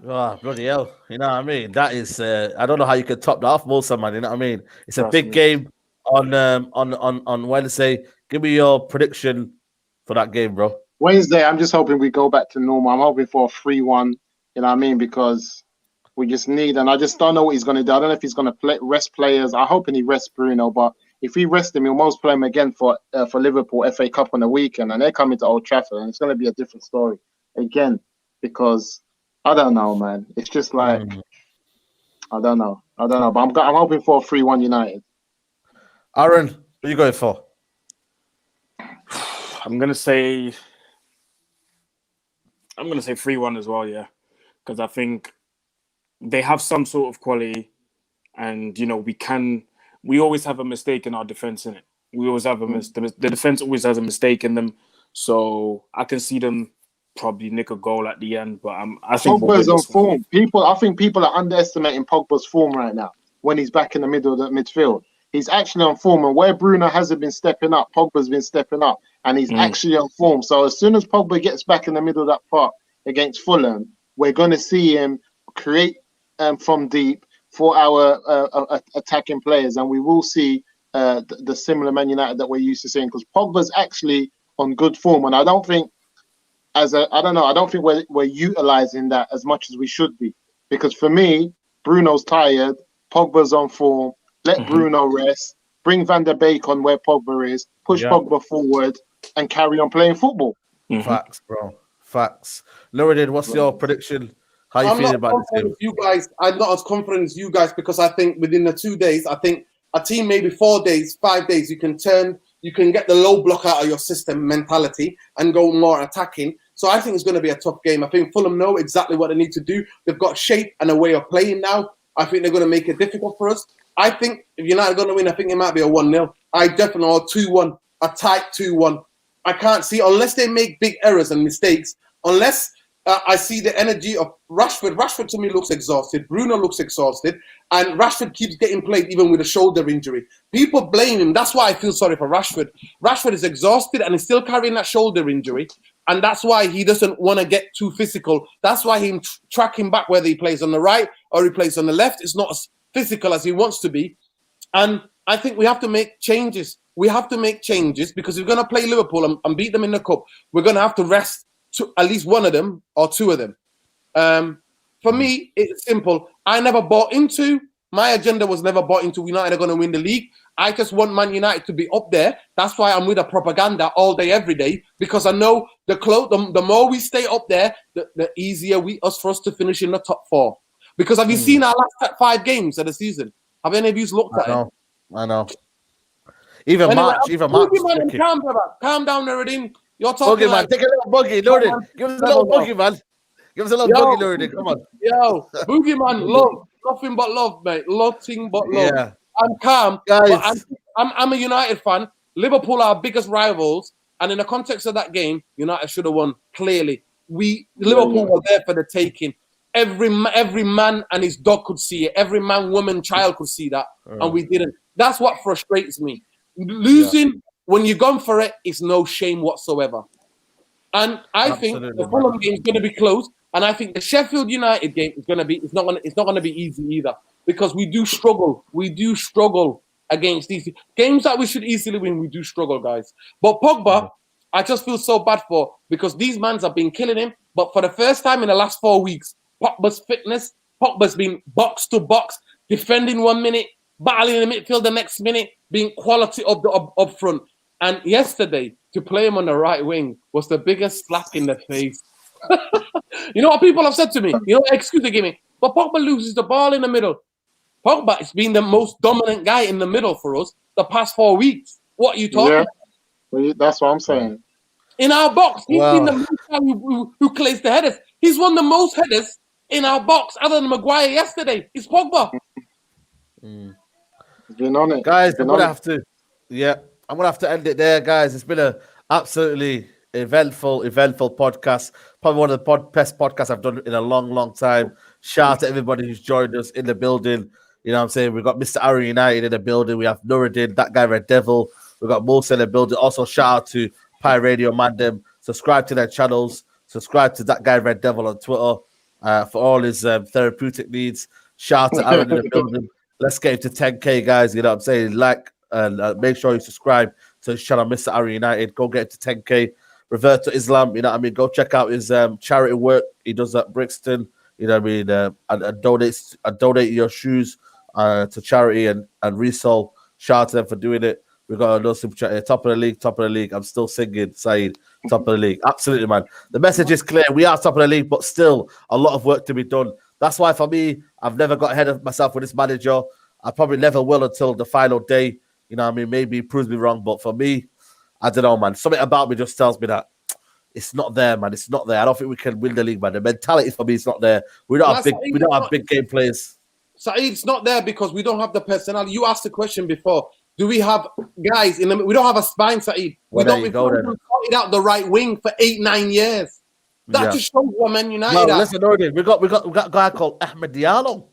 Oh, bloody hell. You know what I mean? That is, I don't know how you could top that off, Wilson, man. You know what I mean? It's a big game on Wednesday. Give me your prediction for that game, bro. Wednesday, I'm just hoping we go back to normal. I'm hoping for a 3-1, you know what I mean? Because we just need, and I just don't know what he's going to do. I don't know if he's going to rest players. I'm hoping he rests Bruno, but if he rests him, he'll most play him again for Liverpool FA Cup on the weekend, and they're coming to Old Trafford, and it's going to be a different story again, because I don't know, man. It's just like, I don't know, but I'm hoping for a 3-1 United. Aaron, what are you going for? I'm gonna say 3-1 as well, yeah, because I think they have some sort of quality, and you know we always have a mistake in our defense in it. We always have the defense always has a mistake in them, so I can see them probably nick a goal at the end. But I think Pogba's on form. I think people are underestimating Pogba's form right now when he's back in the middle of the midfield. He's actually on form, and where Bruno hasn't been stepping up, Pogba's been stepping up. and he's actually on form. So as soon as Pogba gets back in the middle of that park against Fulham, we're going to see him create from deep for our attacking players, and we will see the similar Man United that we're used to seeing, because Pogba's actually on good form, and I don't think we're utilizing that as much as we should be, because for me, Bruno's tired, Pogba's on form. Let Bruno rest. Bring Van der Beek on where Pogba is. Push Pogba forward and carry on playing football. Facts, bro. Facts. Nuruddin, what's your prediction? How you feeling about this game? You guys, I'm not as confident as you guys, because I think within the 2 days, I think a team maybe 4 days, 5 days, you can get the low block out of your system mentality and go more attacking. So I think it's going to be a tough game. I think Fulham know exactly what they need to do. They've got shape and a way of playing now. I think they're going to make it difficult for us. I think if United are going to win, I think it might be a 1-0. I definitely, or 2-1, a tight 2-1. I can't see, unless they make big errors and mistakes, unless I see the energy of Rashford. Rashford to me looks exhausted. Bruno looks exhausted. And Rashford keeps getting played even with a shoulder injury. People blame him. That's why I feel sorry for Rashford. Rashford is exhausted and he's still carrying that shoulder injury. And that's why he doesn't want to get too physical. That's why him tracking back, whether he plays on the right or he plays on the left, is not as physical as he wants to be. And I think we have to make changes. We have to make changes, because if we're going to play Liverpool and beat them in the cup, we're going to have to rest at least one of them or two of them. For me, it's simple. My agenda was never bought into United are going to win the league. I just want Man United to be up there. That's why I'm with the propaganda all day, every day, because I know the more we stay up there, the easier for us to finish in the top 4. Because have you seen our last 5 games of the season? Have any of you looked at it? I know. Even March. Calm, brother. Calm down, Nuruddin. You're talking man. Take a little boogie, Nuruddin. Give us a little boogie, man. Give us a little boogie, Nuruddin. Come on. Yo, boogie man, love. Nothing but love, mate. Nothing but love. Yeah. I'm calm, guys. But I'm a United fan. Liverpool are our biggest rivals, and in the context of that game, United should have won, clearly. Liverpool were there for the taking. Every man and his dog could see it. Every man, woman, child could see that, and we didn't. That's what frustrates me. Losing when you've gone for it is no shame whatsoever. And I think the Fulham game is going to be close, and I think the Sheffield United game is going to be. It's not going to be easy either, because we do struggle. We do struggle against these games that we should easily win. We do struggle, guys. But Pogba, I just feel so bad for, because these mans have been killing him. But for the first time in the last 4 weeks, Pogba's fitness, Pogba's been box to box, defending 1 minute, battling in the midfield the next minute, being quality up front. And yesterday, to play him on the right wing was the biggest slap in the face. You know what people have said to me? You know what excuse they give me? But Pogba loses the ball in the middle. Pogba has been the most dominant guy in the middle for us the past 4 weeks. What are you talking about? Well, that's what I'm saying. In our box, he's been the most guy who clears the headers. He's won the most headers in our box, other than Maguire yesterday. It's Pogba. He's been on it. Guys, I'm going to have to end it there, guys. It's been an absolutely eventful podcast. Probably one of the best podcasts I've done in a long time. Shout out to everybody who's joined us in the building. You know what I'm saying? We've got Mr. Ari United in the building. We have Nuruddin, that guy Red Devil. We've got Musa in the building. Also, shout out to Pi Radio Mandem. Subscribe to their channels. Subscribe to that guy Red Devil on Twitter for all his therapeutic needs. Shout out to Aaron in the building. Let's get into 10K, guys. You know what I'm saying? Like and make sure you subscribe to his channel, Mr. Ari United. Go get to 10K. Revert to Islam. You know what I mean? Go check out his charity work he does at Brixton. You know what I mean? And donate your shoes to charity and resell. Shout out to them for doing it. We've got another super chat here. Top of the league. I'm still singing, Saeed. Top of the league. Absolutely, man. The message is clear. We are top of the league, but still a lot of work to be done. That's why, for me, I've never got ahead of myself with this manager. I probably never will until the final day. You know what I mean? Maybe he proves me wrong, but for me, I don't know, man. Something about me just tells me that it's not there, man. It's not there. I don't think we can win the league, man. The mentality for me is not there. We don't have big game players. Saeed, it's not there because we don't have the personality. You asked the question before. Do we have guys in the? We don't have a spine, Saeed. We don't sorted out the right wing for 8-9 years. That just shows what Man United. No, listen, Nordi, we got a guy called Ahmed Diallo.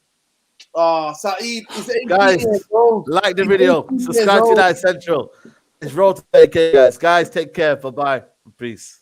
Oh, Saeed, guys, like the video, subscribe to United Central. It's roll to 30K, guys. Guys, take care. Bye-bye. Peace.